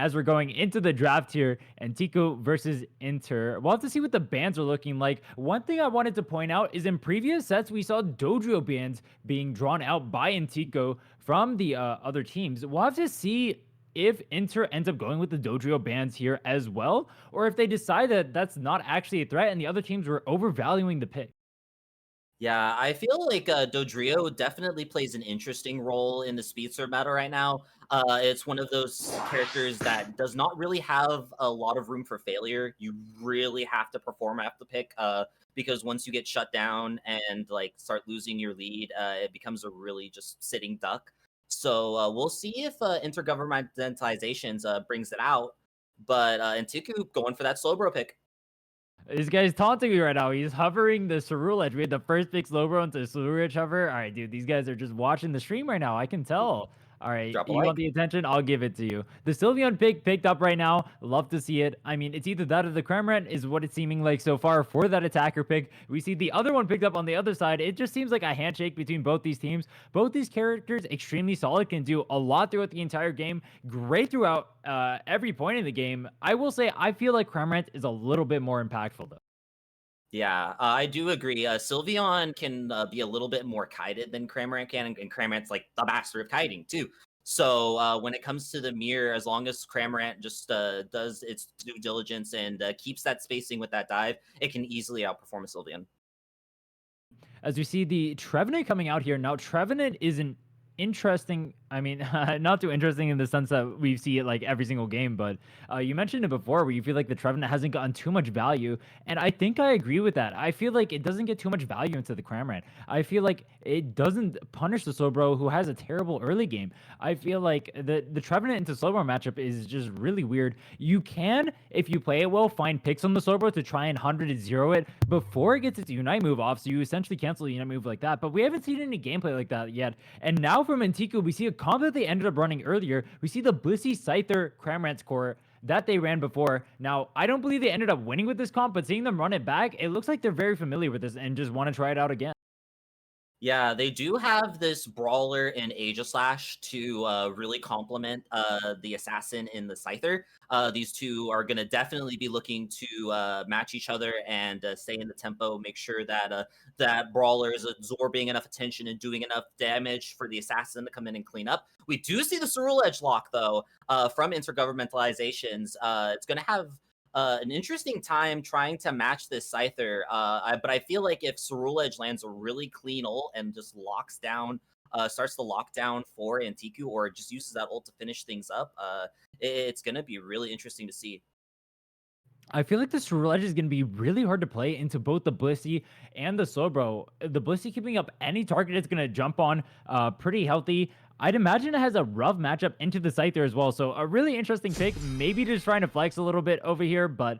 as we're going into the draft here. Anteiku versus Inter. We'll have to see what the bans are looking like. One thing I wanted to point out is in previous sets, we saw Dojo bans being drawn out by Anteiku from the other teams. We'll have to see if Inter ends up going with the Dojo bans here as well, or if they decide that that's not actually a threat and the other teams were overvaluing the pick. Yeah, I feel like Dodrio definitely plays an interesting role in the speedster meta right now. It's one of those characters that does not really have a lot of room for failure. You really have to perform after the pick, because once you get shut down and like start losing your lead, it becomes a really just sitting duck. So we'll see if intergovernmentalizations brings it out. But Antiku going for that slow bro pick. This guy's taunting me right now. He's hovering the Cerule edge. We had the first pick Slowbro into Cerule edge hover. All right, dude. These guys are just watching the stream right now. I can tell. All right, Drop a you want like. the attention? I'll give it to you. The Sylveon pick picked up right now. Love to see it. I mean, it's either that or the Cramorant is what it's seeming like so far for that attacker pick. We see the other one picked up on the other side. It just seems like a handshake between both these teams. Both these characters extremely solid, can do a lot throughout the entire game. Great throughout every point in the game. I will say I feel like Cramorant is a little bit more impactful though. Yeah, I do agree. Sylveon can be a little bit more kited than Cramorant can, and Cramorant's like the master of kiting too. So when it comes to the mirror, as long as Cramorant just does its due diligence and keeps that spacing with that dive, it can easily outperform a Sylveon. As we see the Trevenant coming out here. Now, Trevenant is an interesting, I mean, not too interesting in the sense that we see it like every single game, but you mentioned it before where you feel like the Trevenant hasn't gotten too much value. And I think I agree with that. I feel like it doesn't get too much value into the Cramorant. I feel like it doesn't punish the Slowbro who has a terrible early game. I feel like the Trevenant into Slowbro matchup is just really weird. You can, if you play it well, find picks on the Slowbro to try and 100 and 0 it before it gets its Unite move off. So you essentially cancel the Unite move like that. But we haven't seen any gameplay like that yet. And now from Anteiku, we see a combo that they ended up running earlier. We see the Blissey Scyther Cramorant core that they ran before. Now, I don't believe they ended up winning with this comp, but seeing them run it back, it looks like they're very familiar with this and just want to try it out again. Yeah, they do have this brawler in Aegislash to really complement the assassin in the Scyther. These two are going to definitely be looking to match each other and stay in the tempo, make sure that that brawler is absorbing enough attention and doing enough damage for the assassin to come in and clean up. We do see the Cerule Edge lock, though, from Intergovernmentalizations. It's going to have an interesting time trying to match this Scyther. But I feel like if Cerule Edge lands a really clean ult and just locks down, starts the lockdown for Anteiku, or just uses that ult to finish things up, it's going to be really interesting to see. I feel like this Roulette is going to be really hard to play into both the Blissey and the Slowbro. The Blissey keeping up any target it's going to jump on pretty healthy. I'd imagine it has a rough matchup into the Scyther as well. So a really interesting pick. Maybe just trying to flex a little bit over here, but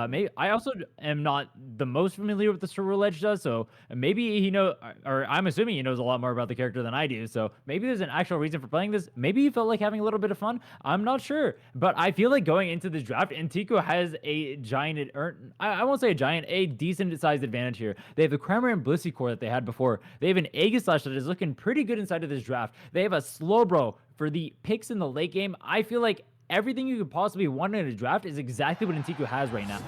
maybe I also am not the most familiar with the Cerule Edge does. So maybe he know, or I'm assuming he knows a lot more about the character than I do. So maybe there's an actual reason for playing this. Maybe he felt like having a little bit of fun. I'm not sure, but I feel like going into this draft, Anteiku has a giant, or I won't say a giant, a decent sized advantage here. They have the Cramorant and Blissey core that they had before. They have an Aegislash that is looking pretty good inside of this draft. They have a Slowbro for the picks in the late game. I feel like everything you could possibly want in a draft is exactly what Anteiku has right now.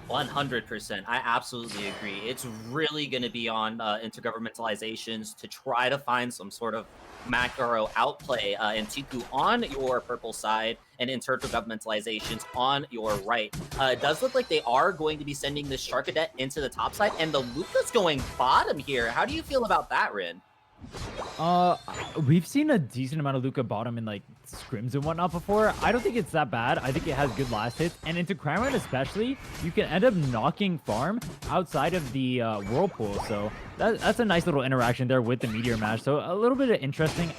100%. I absolutely agree. It's really going to be on intergovernmentalizations to try to find some sort of macro outplay Antiku on your purple side and intergovernmentalizations on your right. It does look like they are going to be sending this Sharkadet into the top side, and the Luca's going bottom here. How do you feel about that, Rin? Uh, we've seen a decent amount of Luca bottom in like scrims and whatnot before. I don't think it's that bad. I think it has good last hits, and into Cramorant especially, you can end up knocking farm outside of the whirlpool. So that's a nice little interaction there with the meteor mash. So a little bit of interesting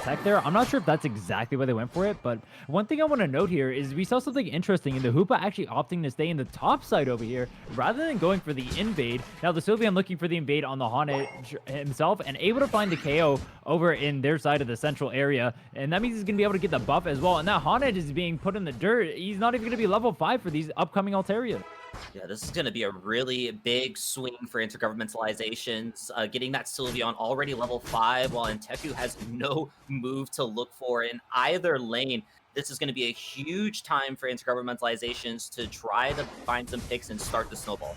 tech there. I'm not sure if that's exactly why they went for it, but one thing I want to note here is we saw something interesting in the Hoopa actually opting to stay in the top side over here rather than going for the invade. Now the Sylveon looking for the invade on the Haunted himself and able to find the KO over in their side of the central area, and that means he's gonna be able to get the buff as well. And that Haunted is being put in the dirt. He's not even gonna be level 5 for these upcoming Altaria. Yeah, this is going to be a really big swing for intergovernmentalizations. Getting that Sylveon already level 5 while Anteiku has no move to look for in either lane. this is going to be a huge time for intergovernmentalizations to try to find some picks and start the snowball.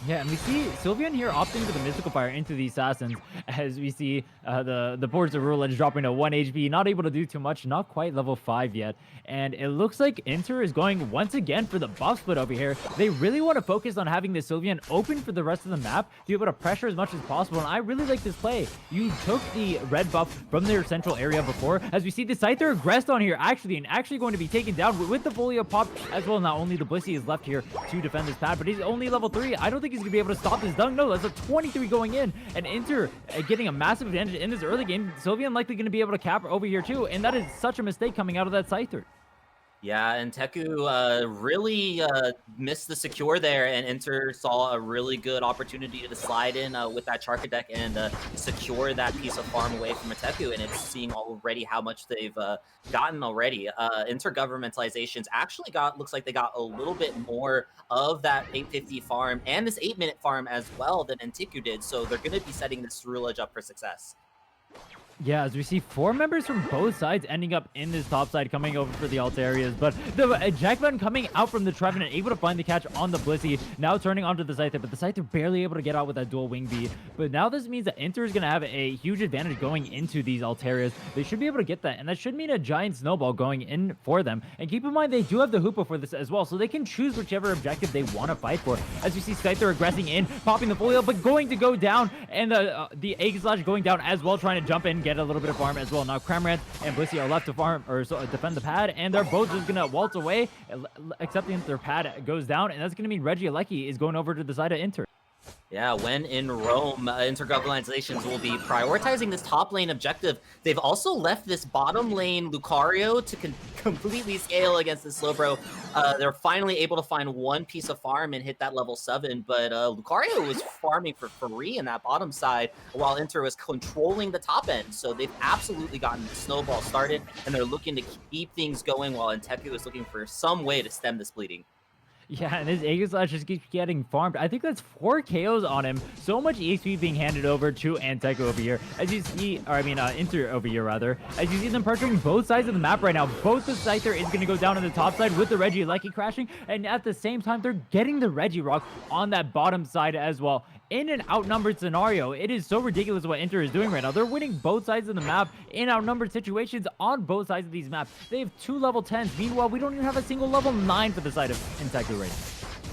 Yeah, and we see Sylveon here opting for the Mystical Fire into the Assassins, as we see the boards of Rule Edge dropping to 1 HP, not able to do too much, not quite level 5 yet. And it looks like Inter is going once again for the buff split over here. They really want to focus on having the Sylveon open for the rest of the map to be able to pressure as much as possible, and I really like this play. You took the red buff from their central area before, as we see the Scyther aggressed on here, actually going to be taken down with the Folio pop as well. Not only the Blissey is left here to defend this pad, but he's only level 3. I don't think he's going to be able to stop this dunk. No, that's a 23 going in, and Inter getting a massive advantage in this early game. Sylveon likely going to be able to cap over here too, and that is such a mistake coming out of that Scyther. Yeah, and Teku really missed the secure there, and Inter saw a really good opportunity to slide in with that Charcadeck and secure that piece of farm away from Teku, and it's seeing already how much they've gotten already. Intergovernmentalizations actually looks like they got a little bit more of that 850 farm and this 8-minute farm as well than Anteiku did, so they're going to be setting this Rule Edge up for success. Yeah, as we see 4 members from both sides ending up in this top side coming over for the alt areas, but the Jack button coming out from the Trevenant, able to find the catch on the Blissey, now turning onto the Scyther, but the Scyther barely able to get out with that dual wing beat. But now this means that Inter is going to have a huge advantage going into these alt areas. They should be able to get that, and that should mean a giant snowball going in for them. And keep in mind, they do have the Hoopa for this as well, so they can choose whichever objective they want to fight for. As you see Scyther aggressing in, popping the folio, but going to go down, and the Egg Slash going down as well, trying to jump in, get a little bit of farm as well. Now Cramorant and Blissey are left to farm or defend the pad, and they're both just gonna waltz away, accepting that their pad goes down, and that's gonna mean Regieleki is going over to the side of Inter. Yeah, when in Rome, Intergovernmentalizations will be prioritizing this top lane objective. They've also left this bottom lane Lucario to completely scale against the Slowbro. They're finally able to find one piece of farm and hit that level 7, but Lucario was farming for free in that bottom side while Inter was controlling the top end. So they've absolutely gotten the snowball started, and they're looking to keep things going while Anteiku is looking for some way to stem this bleeding. Yeah, and his Egg Slash just keeps getting farmed. I think that's 4 KOs on him. So much EXP being handed over to Anteiku over here. As you see, or I mean, Inter over here, rather. As you see them pressuring both sides of the map right now. Both the Scyther is going to go down on the top side with the Regieleki crashing. And at the same time, they're getting the Regirock on that bottom side as well. In an outnumbered scenario, it is so ridiculous what Inter is doing right now. They're winning both sides of the map in outnumbered situations on both sides of these maps. They have 2 level 10s. Meanwhile, we don't even have a single level 9 for the side of Anteiku right now.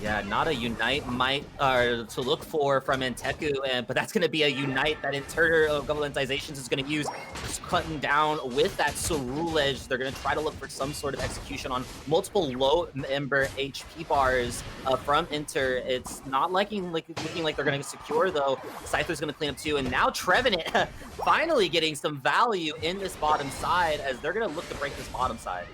Yeah, not a Unite might to look for from Anteiku, but that's going to be a Unite that Intergovernmentalizations is going to use, cutting down with that Rule Edge. They're going to try to look for some sort of execution on multiple low member HP bars from Inter. It's not looking like they're going to secure, though. Scyther's going to clean up too, and now Trevenant finally getting some value in this bottom side as they're going to look to break this bottom side.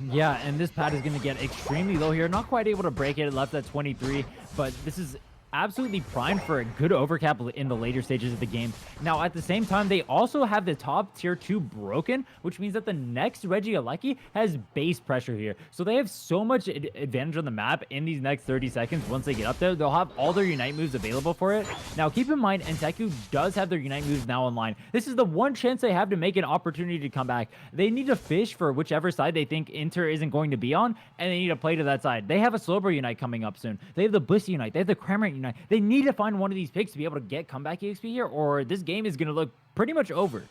Yeah, and this pad is going to get extremely low here. Not quite able to break it. It left at 23, but this is absolutely primed for a good overcap in the later stages of the game. Now, at the same time, they also have the top tier 2 broken, which means that the next Regieleki has base pressure here. So they have so much advantage on the map in these next 30 seconds. Once they get up there, they'll have all their Unite moves available for it. Now, keep in mind, Anteiku does have their Unite moves now online. This is the one chance they have to make an opportunity to come back. They need to fish for whichever side they think Inter isn't going to be on, and they need to play to that side. They have a Slowbro Unite coming up soon. They have the Blissey Unite. They have the Cramorant Unite. They need to find one of these picks to be able to get comeback EXP here, or this game is going to look pretty much over.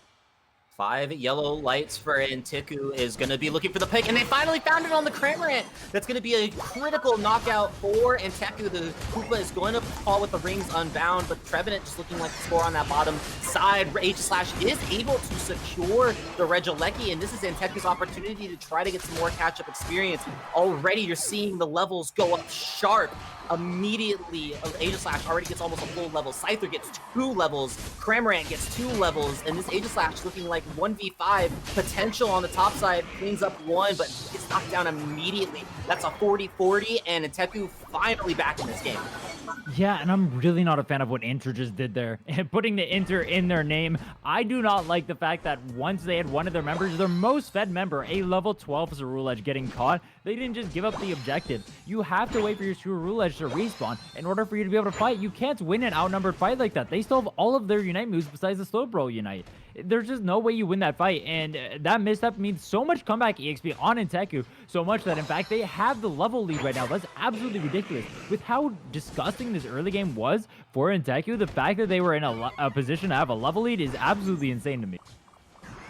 5 yellow lights for Anteiku is going to be looking for the pick, and they finally found it on the Cramorant. That's going to be a critical knockout for Anteiku. The Hoopa is going to fall with the rings unbound, but Trevenant just looking like the score on that bottom side. H Slash is able to secure the Regieleki, and this is Anteiku's opportunity to try to get some more catch-up experience. Already you're seeing the levels go up sharp. Immediately, Aegislash already gets almost a full level. Scyther gets 2 levels. Cramorant gets 2 levels. And this Aegislash looking like 1v5 potential on the top side. Cleans up 1, but gets knocked down immediately. That's a 40-40, and Anteiku finally back in this game. Yeah, and I'm really not a fan of what Inter just did there. Putting the Inter in their name. I do not like the fact that once they had one of their members, their most fed member, a level 12 Rule Edge, getting caught, they didn't just give up the objective. You have to wait for your Rule Edge to respawn in order for you to be able to fight. You can't win an outnumbered fight like that. They still have all of their Unite moves besides the Slowbro Unite. there's just no way you win that fight. And that misstep means so much comeback EXP on Anteiku, so much that in fact they have the level lead right now. That's absolutely ridiculous. With how disgusting this early game was for Anteiku, the fact that they were in a position to have a level lead is absolutely insane to me.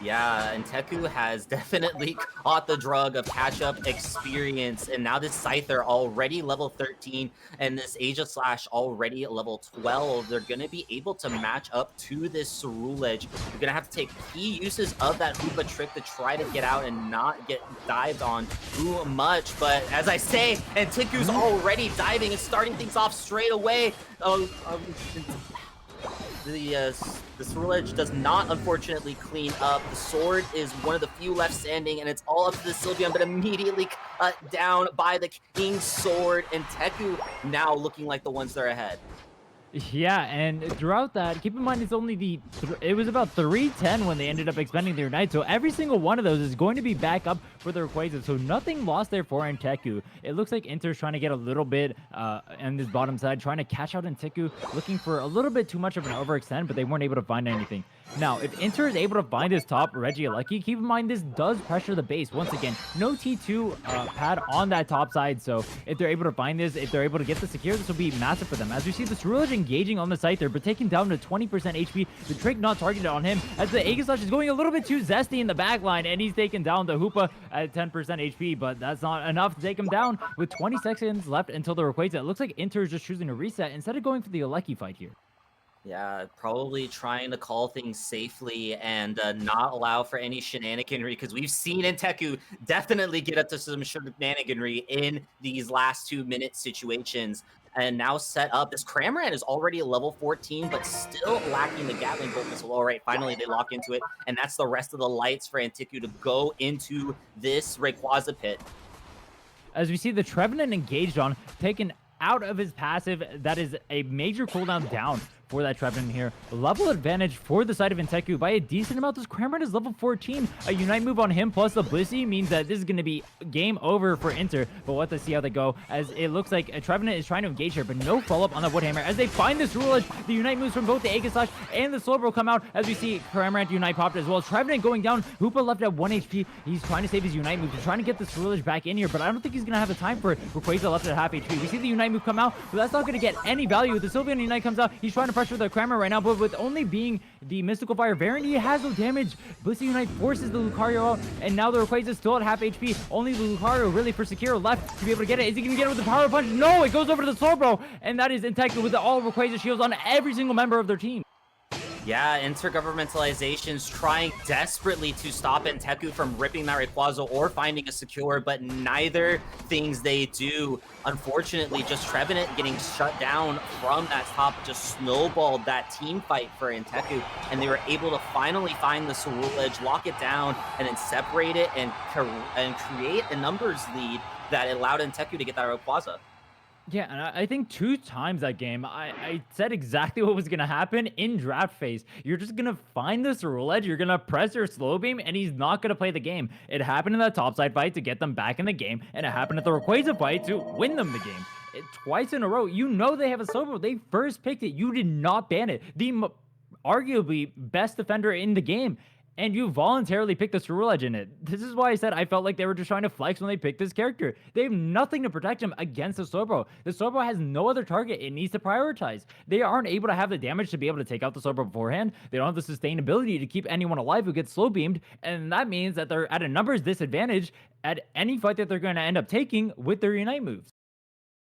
Yeah, and Teku has definitely caught the drug of catch-up experience, and now this Scyther already level 13, and this Asia Slash already at level 12. They're going to be able to match up to this Cerulege. You're going to have to take key uses of that Hoopa trick to try to get out and not get dived on too much. But as I say, Antiku's already diving and starting things off straight away. The Cerulege does not, unfortunately, clean up. The sword is one of the few left standing, and it's all up to the Sylveon, but immediately cut down by the King's Sword, and Teku now looking like the ones that are ahead. Yeah, and throughout that, keep in mind it's only it was about 310 when they ended up expending their Ignite, so every single one of those is going to be back up for the Rayquaza, so nothing lost there for Anteiku. It looks like Inter's trying to get a little bit on this bottom side, trying to catch out Anteiku, looking for a little bit too much of an overextend, but they weren't able to find anything. Now, if Inter is able to find this top Regieleki, keep in mind this does pressure the base. Once again, no T2 pad on that top side, so if they're able to find this, if they're able to get the secure, this will be massive for them. As we see the Cerulege engaging on the Scyther, but taken down to 20% HP. The trick not targeted on him, as the Aegislash is going a little bit too zesty in the back line, and he's taken down the Hoopa at 10% HP, but that's not enough to take him down. With 20 seconds left until the Rayquaza, it looks like Inter is just choosing to reset instead of going for the Aleki fight here. Yeah, probably trying to call things safely and not allow for any shenaniganry, because we've seen Anteiku definitely get up to some shenaniganry in these last 2-minute situations. And now set up, this Cramorant is already a level 14, but still lacking the Gatling Bolt missile. All right, finally they lock into it, and that's the rest of the lights for Anteiku to go into this Rayquaza pit. As we see the Trevenant engaged on, taken out of his passive, that is a major cooldown down for that Trevenant here. Level advantage for the side of Anteiku by a decent amount. This Cramorant is level 14. A Unite move on him plus the Blissey means that this is going to be game over for Inter. But we'll have to see how they go, as it looks like a Trevenant is trying to engage here, but no follow-up on the Woodhammer. As they find this Cerulege, the Unite moves from both the Aegislash and the Slowbro come out, as we see Cramorant Unite popped as well. Trevenant going down. Hoopa left at 1 HP. He's trying to save his Unite move. He's trying to get the Cerulege back in here, but I don't think he's going to have the time for it. Rayquaza left at half HP. We see the Unite move come out, but that's not going to get any value. The Sylveon Unite comes out. He's trying to pressure the Cramorant right now, but with only being the Mystical Fire variant, he has no damage. Blissey Unite forces the Lucario out, and now the Rayquaza is still at half HP. Only the Lucario really for Sekiro left to be able to get it. Is he going to get it with the Power Punch? No, it goes over to the Slowbro, and that is Anteiku with all Rayquaza shields on every single member of their team. Yeah, Intergovernmentalization's trying desperately to stop Anteiku from ripping that Rayquaza or finding a secure, but neither things they do. Unfortunately, just Trevenant getting shut down from that top just snowballed that team fight for Anteiku, and they were able to finally find the Cerulege, lock it down, and then separate it and create a numbers lead that allowed Anteiku to get that Rayquaza. Yeah, and I think 2 times that game, I said exactly what was going to happen in draft phase. You're just going to find the Cerulege, you're going to press your slow beam, and he's not going to play the game. It happened in that topside fight to get them back in the game, and it happened at the Rayquaza fight to win them the game. Twice in a row, you know they have a Slowbro. They first picked it. You did not ban it. The arguably best defender in the game, and you voluntarily picked the Cerulege in it. This is why I said I felt like they were just trying to flex when they picked this character. They have nothing to protect him against the Slowbro. The Slowbro has no other target it needs to prioritize. They aren't able to have the damage to be able to take out the Slowbro beforehand. They don't have the sustainability to keep anyone alive who gets slow beamed, and that means that they're at a numbers disadvantage at any fight that they're going to end up taking with their Unite moves.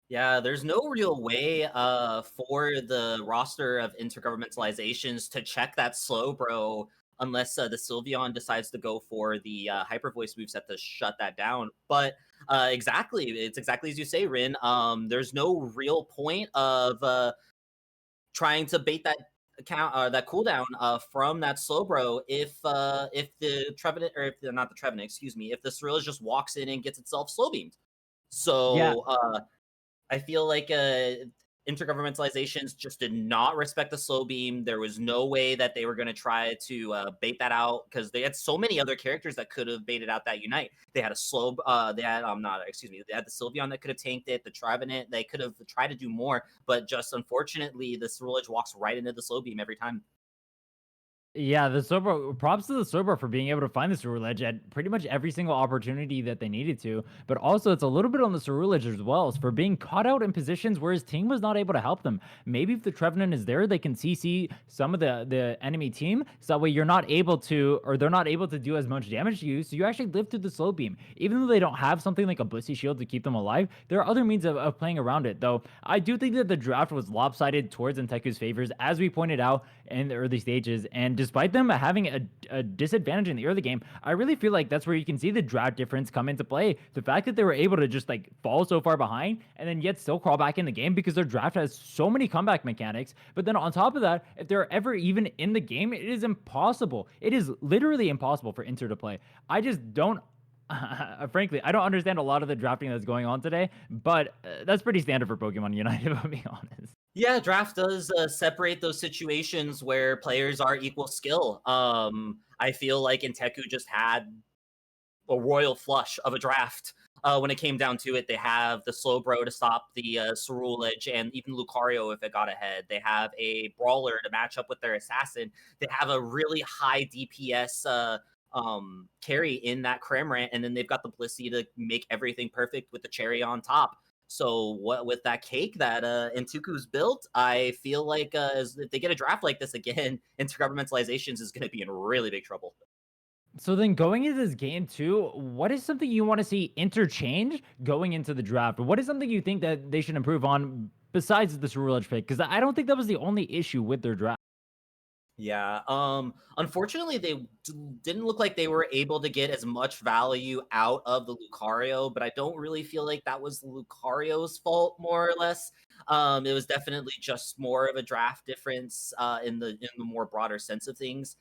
Yeah, there's no real way for the roster of Intergovernmentalizations to check that Slowbro unless the Sylveon decides to go for the Hyper Voice moveset to shut that down. But exactly, it's exactly as you say, Rin. There's no real point of trying to bait that account that cooldown from that Slowbro if the Trevenant, or if not the Trevenant, excuse me, if the Cerulege just walks in and gets itself slow beamed. Yeah, So I feel like Intergovernmentalizations just did not respect the slow beam. There was no way that they were going to try to bait that out, because they had so many other characters that could have baited out that Unite. They had a slow, they had not excuse me, they had the Sylveon that could have tanked it, the Trevenant. They could have tried to do more, but just unfortunately, the Cerulege walks right into the slow beam every time. Yeah, the Sobro props to the Sobro for being able to find the Ceruledge at pretty much every single opportunity that they needed to. But also, it's a little bit on the Ceruledge as well for being caught out in positions where his team was not able to help them. Maybe if the Trevenant is there, they can CC some of the enemy team, so that way you're not able to, or they're not able to do as much damage to you. So you actually live through the slow beam, even though they don't have something like a Blissey Shield to keep them alive. There are other means of playing around it, though. I do think that the draft was lopsided towards Anteku's favors, as we pointed out in the early stages. And despite them having a disadvantage in the early game, I really feel like that's where you can see the draft difference come into play. The fact that they were able to just like fall so far behind and then yet still crawl back in the game because their draft has so many comeback mechanics. But then on top of that, if they're ever even in the game, it is impossible. It is literally impossible for Inter to play. I just don't frankly, I don't understand a lot of the drafting that's going on today, but that's pretty standard for Pokemon Unite, if I'm being honest. Yeah, draft does separate those situations where players are equal skill. I feel like Inteku just had a royal flush of a draft. When it came down to it, they have the Slowbro to stop the Ceruledge and even Lucario if it got ahead. They have a Brawler to match up with their Assassin. They have a really high DPS carry in that Cramorant, and then they've got the Blissey to make everything perfect with the cherry on top. So what with that cake that Intuku's built, I feel like if they get a draft like this again, Intergovernmentalizations is going to be in really big trouble. So then going into this game too, what is something you want to see interchange going into the draft? What is something you think that they should improve on besides this rule edge pick? Because I don't think that was the only issue with their draft. Yeah. Unfortunately, didn't look like they were able to get as much value out of the Lucario, but I don't really feel like that was Lucario's fault, more or less. It was definitely just more of a draft difference in the more broader sense of things.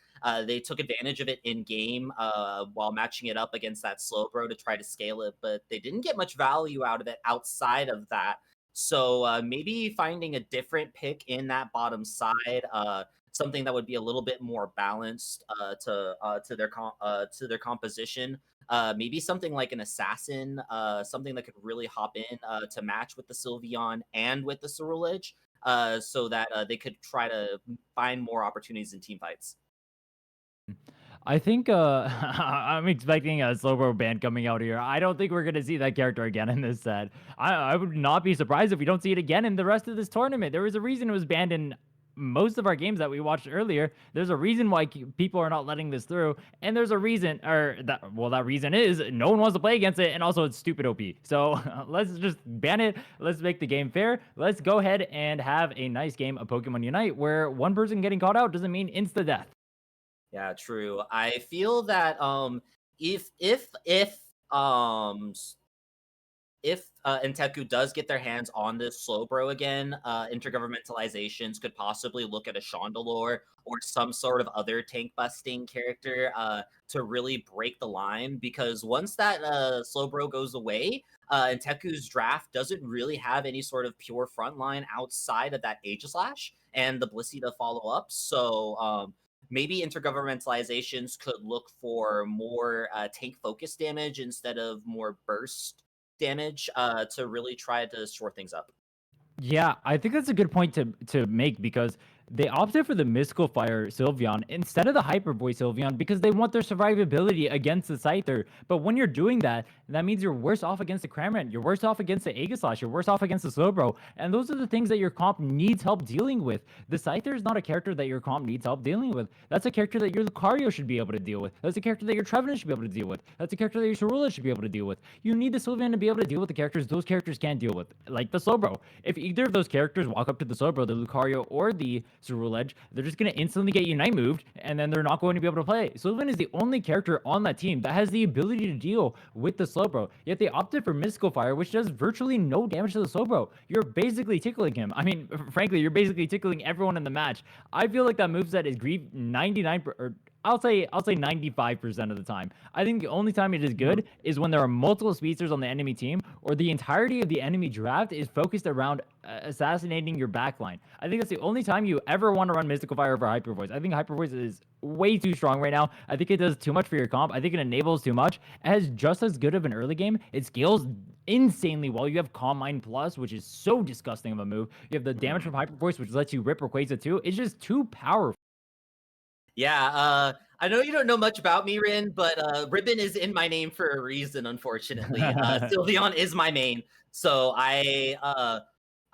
They took advantage of it in game while matching it up against that Slowbro to try to scale it, but they didn't get much value out of it outside of that. So maybe finding a different pick in that bottom side. Something that would be a little bit more balanced to their composition. Maybe something like an assassin, something that could really hop in to match with the Sylveon and with the Ceruledge, so that they could try to find more opportunities in team fights. I think I'm expecting a Slowbro band coming out here. I don't think we're gonna see that character again in this set. I would not be surprised if we don't see it again in the rest of this tournament. There was a reason it was banned in most of our games that we watched earlier. There's a reason why people are not letting this through, and there's a reason, or that well, that reason is no one wants to play against it, and also it's stupid OP. So let's just ban it. Let's make the game fair. Let's go ahead and have a nice game of Pokemon Unite, where one person getting caught out doesn't mean insta death. Yeah, true. I feel that if Inteku does get their hands on this Slowbro again, intergovernmentalizations could possibly look at a Chandelure or some sort of other tank busting character to really break the line. Because once that Slowbro goes away, Inteku's draft doesn't really have any sort of pure frontline outside of that Aegislash and the Blissey to follow up. So maybe intergovernmentalizations could look for more tank focus damage instead of more burst damage to really try to shore things up. Yeah, I think that's a good point to make because they opted for the Mystical Fire Sylveon instead of the Hyper Voice Sylveon because they want their survivability against the Scyther. But when you're doing that, that means you're worse off against the Cramorant, you're worse off against the Aegislash, you're worse off against the Slowbro, and those are the things that your comp needs help dealing with. The Scyther is not a character that your comp needs help dealing with. That's a character that your Lucario should be able to deal with. That's a character that your Trevenant should be able to deal with. That's a character that your Cerulean should be able to deal with. You need the Sylveon to be able to deal with the characters those characters can't deal with, like the Slowbro. If either of those characters walk up to the Slowbro, the Lucario, or the Ceruledge, they're just going to instantly get Unite moved, and then they're not going to be able to play. Sylvan is the only character on that team that has the ability to deal with the Slowbro, yet they opted for Mystical Fire, which does virtually no damage to the Slowbro. You're basically tickling him. I mean, frankly, you're basically tickling everyone in the match. I feel like that moveset is grief 99, or I'll say 95% of the time. I think the only time it is good is when there are multiple speedsters on the enemy team or the entirety of the enemy draft is focused around assassinating your backline. I think that's the only time you ever want to run Mystical Fire over Hyper Voice. I think Hyper Voice is way too strong right now. I think it does too much for your comp. I think it enables too much. It has just as good of an early game. It scales insanely well. You have Calm Mind Plus, which is so disgusting of a move. You have the damage from Hyper Voice, which lets you rip Rayquaza too. It's just too powerful. Yeah, I know you don't know much about me, Rin, but Ribbon is in my name for a reason, unfortunately. Sylveon is my main. So I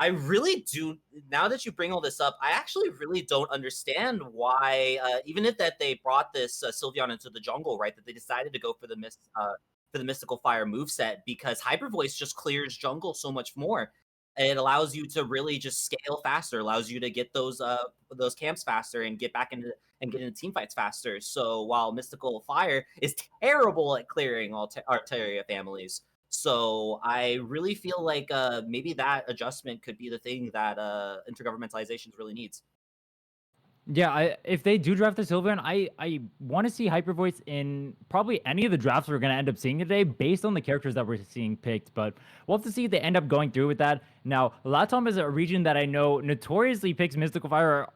really do. Now that you bring all this up, I actually really don't understand why, even if that they brought this Sylveon into the jungle, right? That they decided to go for the Mystical Fire moveset because Hyper Voice just clears jungle so much more. It allows you to really just scale faster, allows you to get those camps faster and get back into and get into team fights faster. So while Mystical Fire is terrible at clearing all Altaria families, so I really feel like maybe that adjustment could be the thing that intergovernmentalizations really needs. Yeah, if they do draft the Sylveon, I want to see Hyper Voice in probably any of the drafts we're going to end up seeing today based on the characters that we're seeing picked. But we'll have to see if they end up going through with that. Now, Latam is a region that I know notoriously picks Mystical Fire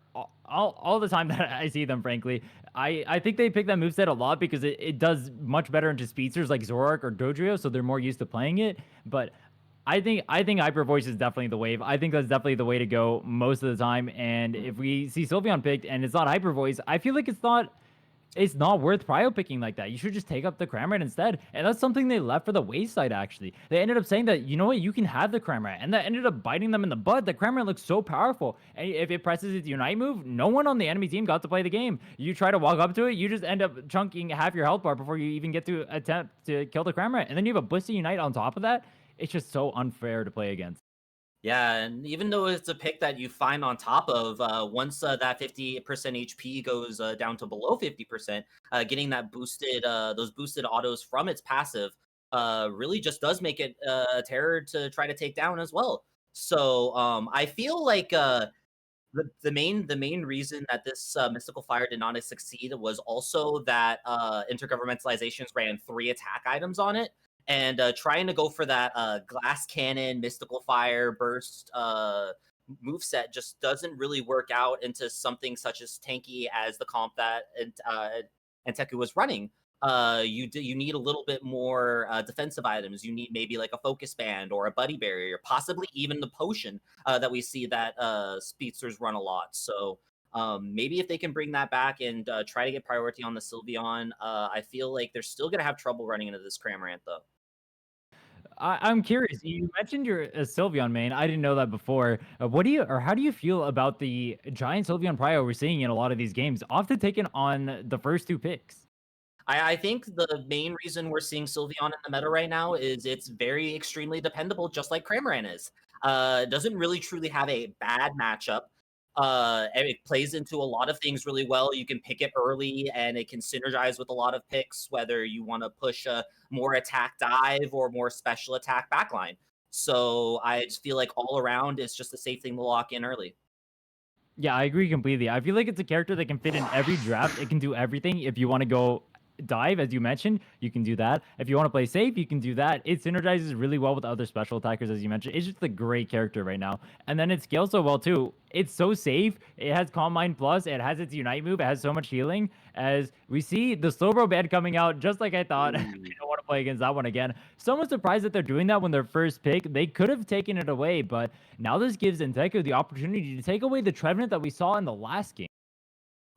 all the time that I see them, frankly. I think they pick that moveset a lot because it does much better into speedsters like Zoroark or Dodrio, so they're more used to playing it. But I think Hyper Voice is definitely the wave. I think that's definitely the way to go most of the time. And if we see Sylveon picked and it's not Hyper Voice, I feel like it's not worth prio picking like that. You should just take up the Cramorant instead. And that's something they left for the wayside, actually. They ended up saying that, you know what, you can have the Cramorant. And that ended up biting them in the butt. The Cramorant looks so powerful. And if it presses its Unite move, no one on the enemy team got to play the game. You try to walk up to it, you just end up chunking half your health bar before you even get to attempt to kill the Cramorant. And then you have a Blissey Unite on top of that. It's just so unfair to play against. Yeah, and even though it's a pick that you find on top of, once that 50% HP goes down to below 50%, getting that boosted, those boosted autos from its passive, really just does make it a terror to try to take down as well. So I feel like the main reason that this Mystical Fire did not succeed was also that intergovernmentalizations ran 3 attack items on it, and trying to go for that glass cannon, Mystical Fire burst move set just doesn't really work out into something such as tanky as the comp that Anteiku was running. You need a little bit more defensive items. You need maybe like a focus band or a buddy barrier, possibly even the potion that we see that speedsters run a lot. So maybe if they can bring that back and try to get priority on the Sylveon, I feel like they're still gonna have trouble running into this Cramorant though. I'm curious. You mentioned you're a Sylveon main. I didn't know that before. What do you or how do you feel about the giant Sylveon prio we're seeing in a lot of these games, often taken on the first two picks? I think the main reason we're seeing Sylveon in the meta right now is it's very extremely dependable, just like Cramorant is. Doesn't really truly have a bad matchup. And it plays into a lot of things really well. You can pick it early, and it can synergize with a lot of picks, whether you want to push a more attack dive or more special attack backline. So I just feel like all around, it's just a safe thing to lock in early. Yeah, I agree completely. I feel like it's a character that can fit in every draft. It can do everything. If you want to go dive, as you mentioned, you can do that. If you want to play safe, you can do that. It synergizes really well with other special attackers, as you mentioned. It's just a great character right now. And then it scales so well, too. It's so safe. It has Calm Mind Plus. It has its Unite move. It has so much healing. As we see the Slowbro band coming out, just like I thought. I Ooh. don't want to play against that one again. Someone surprised that they're doing that when their first pick. They could have taken it away, but now this gives Anteiku the opportunity to take away the Trevenant that we saw in the last game.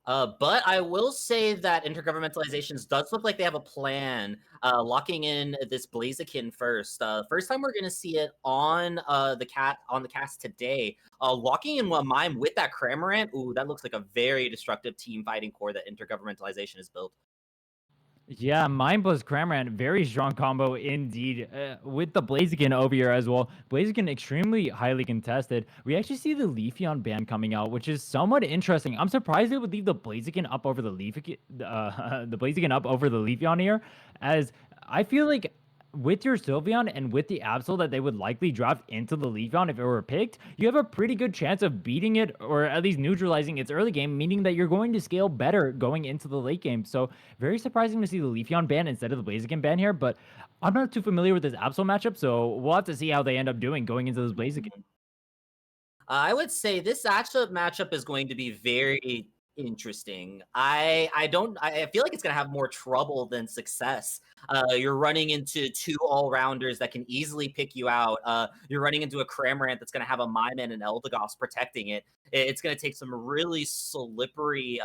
But I will say that intergovernmentalizations does look like they have a plan, locking in this Blaziken first. First time we're gonna see it on the cast today. Locking in one mime with that Cramorant. Ooh, that looks like a very destructive team fighting core that intergovernmentalization has built. Yeah, Mind plus Cramorant, very strong combo indeed. With the Blaziken over here as well. Blaziken extremely highly contested. We actually see the Leafeon ban coming out, which is somewhat interesting. I'm surprised they would leave the Blaziken up over the the Blaziken up over the Leafeon here, as I feel like with your Sylveon and with the Absol that they would likely draft into the Leafeon if it were picked, you have a pretty good chance of beating it or at least neutralizing its early game, meaning that you're going to scale better going into the late game. So very surprising to see the Leafeon ban instead of the Blaziken ban here, but I'm not too familiar with this Absol matchup, so we'll have to see how they end up doing going into this Blaziken. I would say this matchup is going to be very Interesting. I feel like it's gonna have more trouble than success. You're running into two all-rounders that can easily pick you out. You're running into a Cramorant that's gonna have a Mime and an Eldegoss protecting it. It's gonna take some really slippery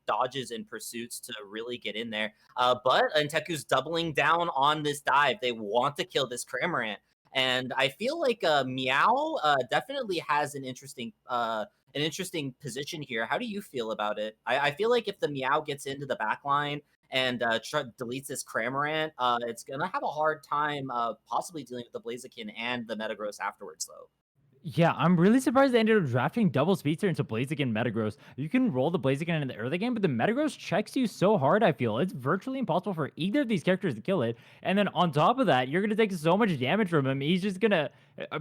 dodges and pursuits to really get in there. But Anteku's doubling down on this dive. They want to kill this Cramorant. And I feel like Meow definitely has an interesting position here. How do you feel about it? I feel like if the Meow gets into the back line and deletes this Cramorant, it's gonna have a hard time possibly dealing with the Blaziken and the Metagross afterwards, though. Yeah, I'm really surprised they ended up drafting double speedster into Blaziken Metagross. You can roll the Blaziken in the early game, but the Metagross checks you so hard, I feel. It's virtually impossible for either of these characters to kill it. And then on top of that, you're going to take so much damage from him. He's just going to,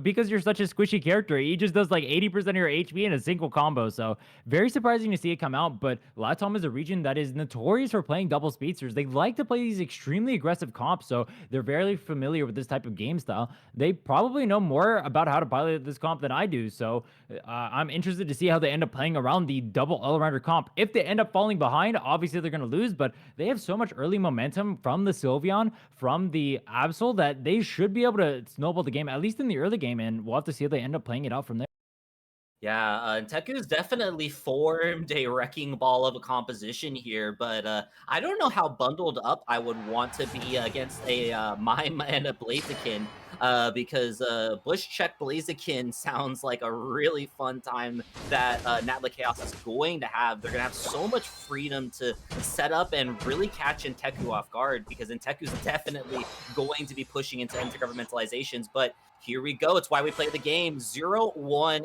because you're such a squishy character, he just does like 80% of your HP in a single combo. So very surprising to see it come out. But LATAM is a region that is notorious for playing double speedsters. They like to play these extremely aggressive comps, so they're very familiar with this type of game style. They probably know more about how to pilot this comp than I do. So I'm interested to see how they end up playing around the double all-rounder comp. If they end up falling behind, obviously they're going to lose, but they have so much early momentum from the Sylveon, from the Absol, that they should be able to snowball the game, at least in the early game, and we'll have to see how they end up playing it out from there. Yeah, Teku's definitely formed a wrecking ball of a composition here, but I don't know how bundled up I would want to be against a Mime and a Blaziken, because Bush Check Blaziken sounds like a really fun time that Natla Chaos is going to have. They're going to have so much freedom to set up and really catch Inteku off guard, because Inteku's definitely going to be pushing into intergovernmentalizations, but here we go. It's why we play the game. 0-1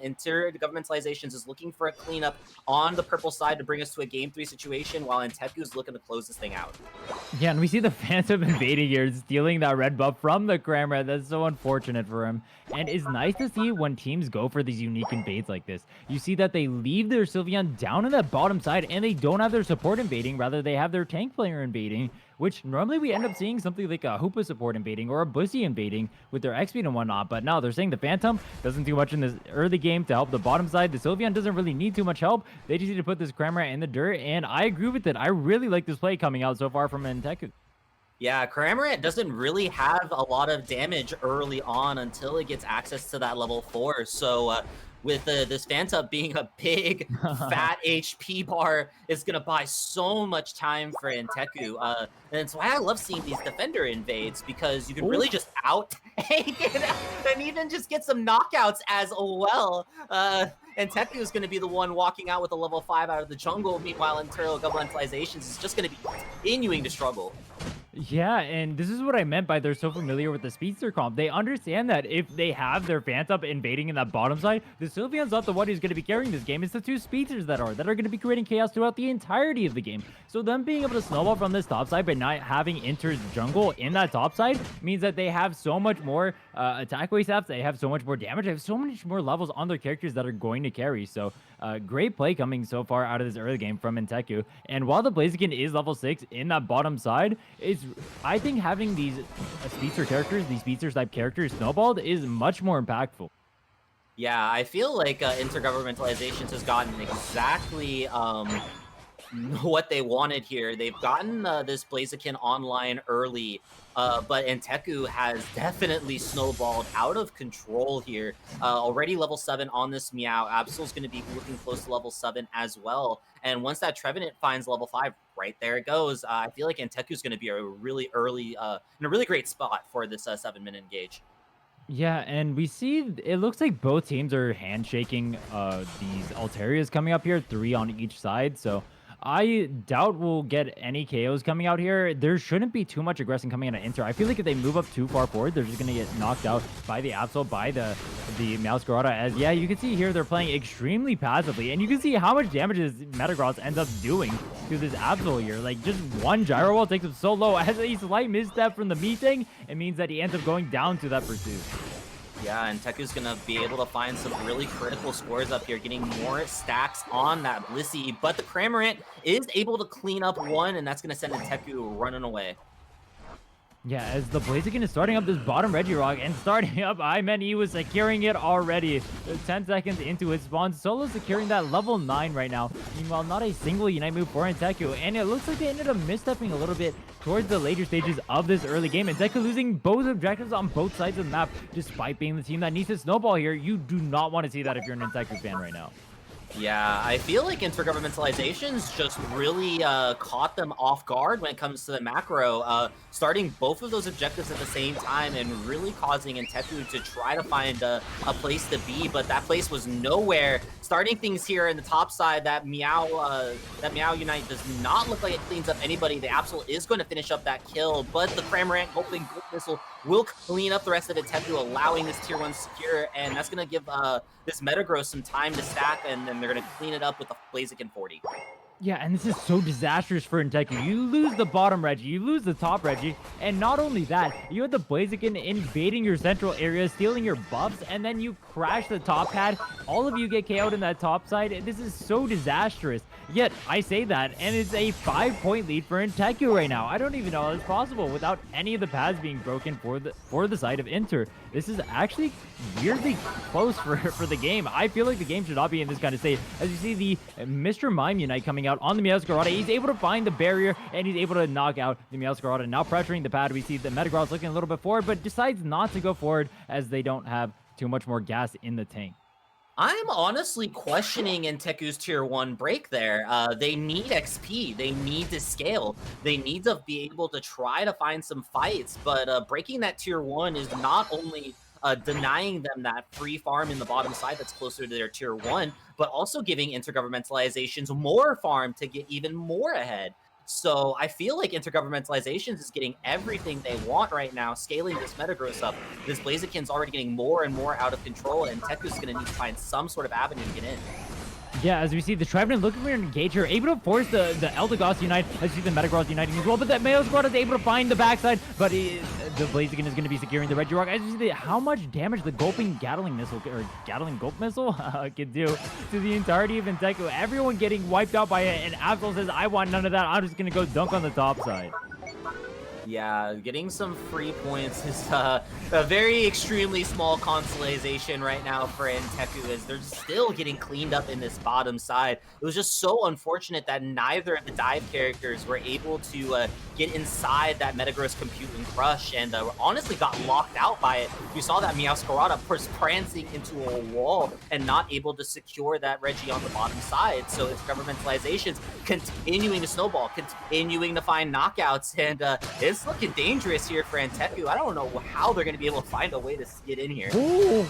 Intergovernmentalizations is looking for a cleanup on the purple side to bring us to a game 3 situation, while Inteku is looking to close this thing out. Yeah, and we see the Phantom invading here, stealing that red buff from the Cramorant. That's so unfortunate for him. And it's nice to see when teams go for these unique invades like this. You see that they leave their Sylveon down in that bottom side, and they don't have their support invading. Rather, they have their tank player invading, which normally we end up seeing something like a Hoopa support invading or a Blissey invading with their X-Speed and whatnot. But now they're saying the Phantom doesn't do much in this early game to help the bottom side. The Sylveon doesn't really need too much help. They just need to put this Cramorant in the dirt, and I agree with it. I really like this play coming out so far from Anteiku. Yeah, Cramorant doesn't really have a lot of damage early on until it gets access to that level 4. So with this Phantom being a big, fat HP bar, is going to buy so much time for Anteiku. And it's why I love seeing these Defender invades, because you can really just out-tank it and even just get some knockouts as well. Anteiku is going to be the one walking out with a level 5 out of the jungle. Meanwhile, Intergovernmentalizations is just going to be continuing to struggle. Yeah, and this is what I meant by they're so familiar with the speedster comp. They understand that if they have their Phantom invading in that bottom side, the Sylveon's not the one who's going to be carrying this game. It's the two speedsters that are going to be creating chaos throughout the entirety of the game. So them being able to snowball from this top side, but not having Inter's jungle in that top side, means that they have so much more attack waste stats. They have so much more damage. They have so much more levels on their characters that are going to carry. So great play coming so far out of this early game from Anteiku. And while the Blaziken is level 6 in that bottom side, I think having these speedster characters, these speedster type characters snowballed, is much more impactful. Yeah, I feel like Intergovernmentalizations has gotten exactly what they wanted here. They've gotten this Blaziken online early, but Anteiku has definitely snowballed out of control here. Already level 7 on this Meow. Absol's going to be looking close to level 7 as well. And once that Trevenant finds level 5, right there it goes. I feel like Anteku's going to be a really early, in a really great spot for this 7-minute engage. Yeah, and we see it looks like both teams are handshaking these Altarias coming up here, 3 on each side. So I doubt we'll get any KOs coming out here. There shouldn't be too much aggression coming out of Inter. I feel like if they move up too far forward, they're just going to get knocked out by the Absol, by the Meowscarada. As, yeah, you can see here they're playing extremely passively. And you can see how much damage this Metagross ends up doing to this Absol here. Like, just one Gyro Wall takes him so low. As a slight misstep from the meeting, it means that he ends up going down to that pursuit. Yeah, and Teku's going to be able to find some really critical scores up here, getting more stacks on that Blissey. But the Cramorant is able to clean up one, and that's going to send Teku running away. Yeah, as the Blaziken is starting up this bottom Regirock and starting up he was securing it already. 10 seconds into his spawn. Solo securing that level 9 right now. Meanwhile, not a single Unite move for Anteiku. And it looks like they ended up misstepping a little bit towards the later stages of this early game. Anteiku losing both objectives on both sides of the map, despite being the team that needs to snowball here. You do not want to see that if you're an Anteiku fan right now. Yeah, I feel like intergovernmentalizations just really caught them off guard when it comes to the macro, starting both of those objectives at the same time and really causing Anteiku to try to find a place to be, but that place was nowhere. Starting things here in the top side, that Meow Unite does not look like it cleans up anybody. The Absol is going to finish up that kill, but the Cramorant Gulping Gold Missile will clean up the rest of Anteiku, allowing this tier 1 secure, and that's going to give this Metagross some time to stack, and then they're going to clean it up with a Blaziken 40. Yeah, and this is so disastrous for Anteiku. You lose the bottom Reggie, you lose the top Reggie, and not only that, you had the Blaziken invading your central area, stealing your buffs, and then you crash the top pad. All of you get KO'd in that top side. This is so disastrous. Yet, I say that, and it's a 5-point lead for Anteiku right now. I don't even know how it's possible without any of the pads being broken for the side of Inter. This is actually weirdly close for the game. I feel like the game should not be in this kind of state. As you see the Mr. Mime Unite coming out on the Meowscarada, he's able to find the barrier, and he's able to knock out the Meowscarada. Now pressuring the pad, we see the Metagross looking a little bit forward, but decides not to go forward as they don't have too much more gas in the tank. I'm honestly questioning Anteiku's tier 1 break there. They need XP. They need to scale. They need to be able to try to find some fights, but breaking that tier 1 is not only denying them that free farm in the bottom side that's closer to their tier 1, but also giving intergovernmentalizations more farm to get even more ahead. So I feel like intergovernmentalizations is getting everything they want right now, scaling this Metagross up. This Blaziken's already getting more and more out of control, and Anteku's going to need to find some sort of avenue to get in. Yeah, as we see the Trevenant looking for an engager, able to force the Eldegoss Unite, as you see the Metagross uniting as well, but that Meowscarada is able to find the backside, but the Blaziken is going to be securing the Regirock. As you see how much damage the Gulping Gatling Missile, or Gatling Gulp Missile, can do to the entirety of Anteiku. Everyone getting wiped out by it, and Absol says, I want none of that, I'm just going to go dunk on the top side. Yeah, getting some free points is a very extremely small consolation right now for Anteiku, as they're still getting cleaned up in this bottom side. It was just so unfortunate that neither of the dive characters were able to get inside that Metagross Compute and Crush, and honestly got locked out by it. You saw that Meowscarada prancing into a wall and not able to secure that Reggie on the bottom side. So it's governmentalizations continuing to snowball, continuing to find knockouts, and it's looking dangerous here for Anteiku. I don't know how they're going to be able to find a way to get in here. Ooh.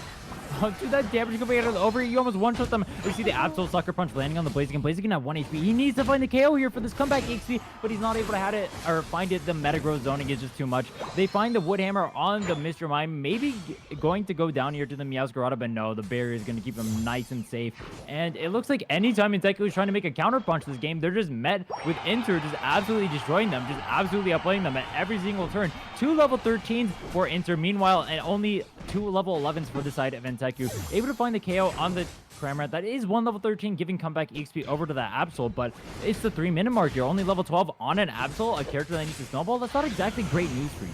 Dude, that damage coming out of the over, you almost one-shot them. We see the absolute sucker punch landing on the Blaziken. Blaziken at 1 HP. He needs to find the KO here for this comeback XP, but he's not able to have it or find it. The Metagross zoning is just too much. They find the Woodhammer on the Mr. Mime, maybe going to go down here to the Meowscarada, but no, the barrier is going to keep him nice and safe. And it looks like anytime Anteiku is trying to make a counter punch this game, they're just met with Inter just absolutely destroying them, just absolutely outplaying them at every single turn. 2 level 13s for Inter, meanwhile, and only 2 level 11s for the side of Anteiku. Able to find the KO on the Cramorant. That is 1 level 13, giving comeback XP over to that Absol, but it's the 3-minute mark. You're only level 12 on an Absol, a character that needs to snowball. That's not exactly great news for you.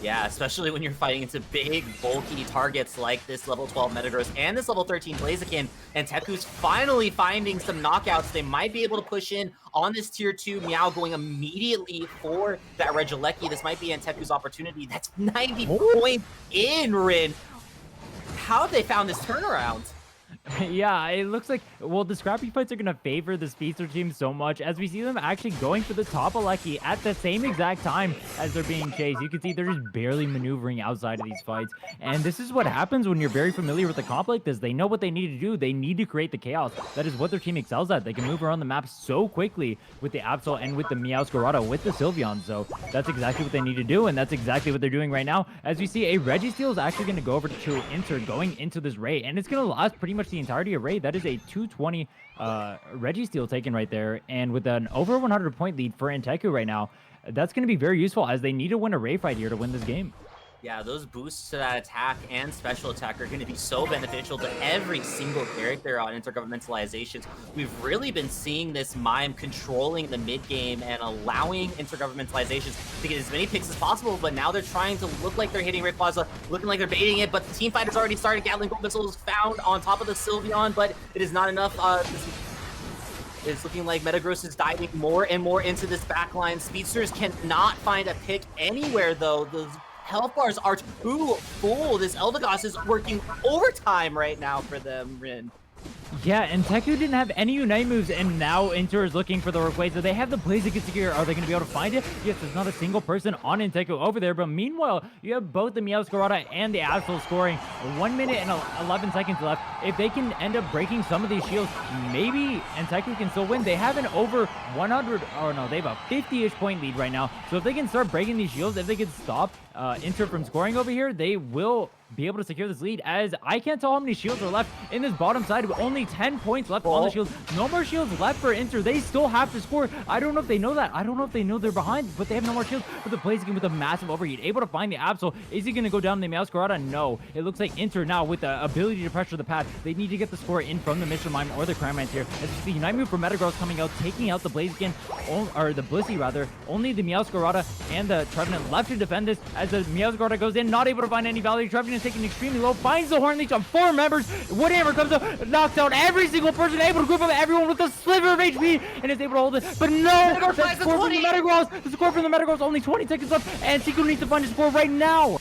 Yeah, especially when you're fighting into big, bulky targets like this level 12 Metagross and this level 13 Blaziken. And Anteku's finally finding some knockouts. They might be able to push in on this tier 2. Meow going immediately for that Regieleki. This might be Anteku's opportunity. That's 90 points in, Rin. How have they found this turnaround? Yeah, it looks like, well, the scrappy fights are going to favor the speedster team so much, as we see them actually going for the top Aleki at the same exact time as they're being chased. You can see they're just barely maneuvering outside of these fights, and this is what happens when you're very familiar with a comp like this. They know what they need to do. They need to create the chaos. That is what their team excels at. They can move around the map so quickly with the Absol and with the Meowscarada, with the Sylveon, so that's exactly what they need to do, and that's exactly what they're doing right now. As we see, a Registeel is actually going to go over to Inter going into this raid, and it's going to last pretty much the entirety of raid. That is a 220 Registeel taken right there, and with an over 100 point lead for Anteiku right now, that's going to be very useful, as they need to win a raid fight here to win this game. Yeah, those boosts to that attack and special attack are going to be so beneficial to every single character on Intergovernmentalizations. We've really been seeing this mime controlling the mid game and allowing Intergovernmentalizations to get as many picks as possible, but now they're trying to look like they're hitting Rayquaza, looking like they're baiting it, but the team fight has already started. Gatling Gold Missile is found on top of the Sylveon, but it is not enough. It's looking like Metagross is diving more and more into this backline. Speedsters cannot find a pick anywhere, though. The health bars are too full. This Eldegoss is working overtime right now for them, Rin. Yeah, and Teku didn't have any Unite moves, and now Inter is looking for the Rayquaza. They have the Blaziken here. Are they going to be able to find it? Yes, there's not a single person on Anteiku over there, but meanwhile, you have both the Meowscarada and the Absol scoring. 1 minute and 11 seconds left. If they can end up breaking some of these shields, maybe Anteiku can still win. They have an over 100, or no, they have a 50-ish point lead right now. So if they can start breaking these shields, if they can stop Inter from scoring over here, they will be able to secure this lead, as I can't tell how many shields are left in this bottom side. With only 10 points left on the shields. No more shields left for Inter. They still have to score. I don't know if they know that. I don't know if they know they're behind, but they have no more shields. But the Blaziken with a massive overheat, able to find the Absol. Is he going to go down the Meowscarada? No. It looks like Inter now with the ability to pressure the pad. They need to get the score in from the Mr. Mime or the Cramines here. As the Unite move for Metagross coming out, taking out the Blaziken, or the Blissey rather. Only the Meowscarada and the Trevenant left to defend this, as the Meowscarada goes in, not able to find any value. Trevenant is taking extremely low, finds the Horn Leech on 4 members. Woodhammer comes up, knocks out every single person, able to group up everyone with a sliver of HP, and is able to hold it. But no, that score from the Metagross. The score from the Metagross, only 20 seconds left, and Seiko needs to find a score right now.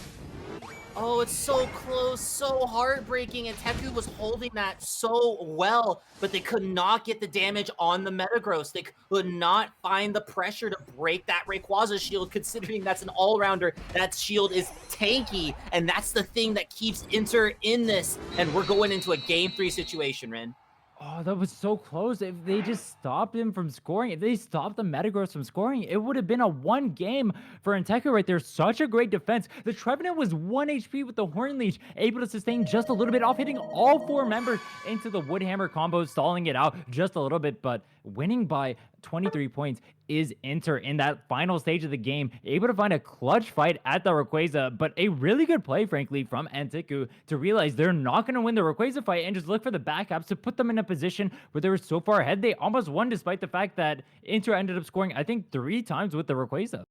Oh, it's so close, so heartbreaking, and Teku was holding that so well, but they could not get the damage on the Metagross. They could not find the pressure to break that Rayquaza shield, considering that's an all-rounder. That shield is tanky, and that's the thing that keeps Inter in this, and we're going into a Game 3 situation, Ren. Oh, that was so close. If they just stopped him from scoring, if they stopped the Metagross from scoring, it would have been a 1 game for Anteiku right there. Such a great defense. The Trevenant was 1 HP with the Horn Leech, able to sustain just a little bit off, hitting all 4 members into the Woodhammer combo, stalling it out just a little bit, but winning by 23 points is Inter in that final stage of the game, able to find a clutch fight at the Rayquaza, but a really good play, frankly, from Anteiku to realize they're not going to win the Rayquaza fight and just look for the backups to put them in a position where they were so far ahead. They almost won despite the fact that Inter ended up scoring, I think, 3 times with the Rayquaza.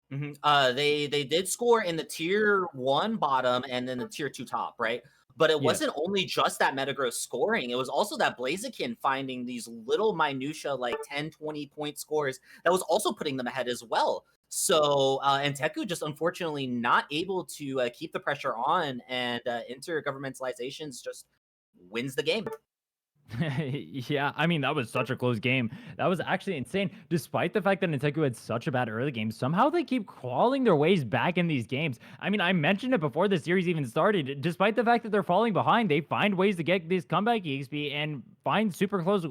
They did score in the tier 1 bottom and then the tier 2 top, right? But it Yes. wasn't only just that Metagross scoring, it was also that Blaziken finding these little minutia, like 10, 20-point scores that was also putting them ahead as well. So, and Teku just unfortunately not able to keep the pressure on, and Intergovernmentalizations just wins the game. Yeah, I mean, that was such a close game. That was actually insane. Despite the fact that Nintendo had such a bad early game, somehow they keep crawling their ways back in these games. I mean, I mentioned it before the series even started. Despite the fact that they're falling behind, they find ways to get this comeback EXP and find super close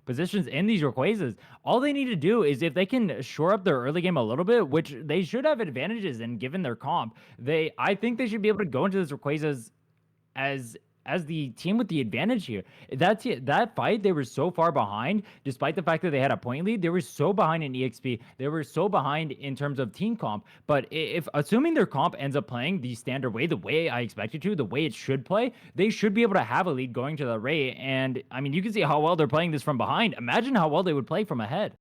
positions in these Rayquazas. All they need to do is, if they can shore up their early game a little bit, which they should have advantages in given their comp, I think they should be able to go into this Rayquazas as the team with the advantage here. That fight, they were so far behind, despite the fact that they had a point lead. They were so behind in EXP. They were so behind in terms of team comp. But if assuming their comp ends up playing the standard way, the way I expect it to, the way it should play, they should be able to have a lead going to the Ray. And I mean, you can see how well they're playing this from behind. Imagine how well they would play from ahead.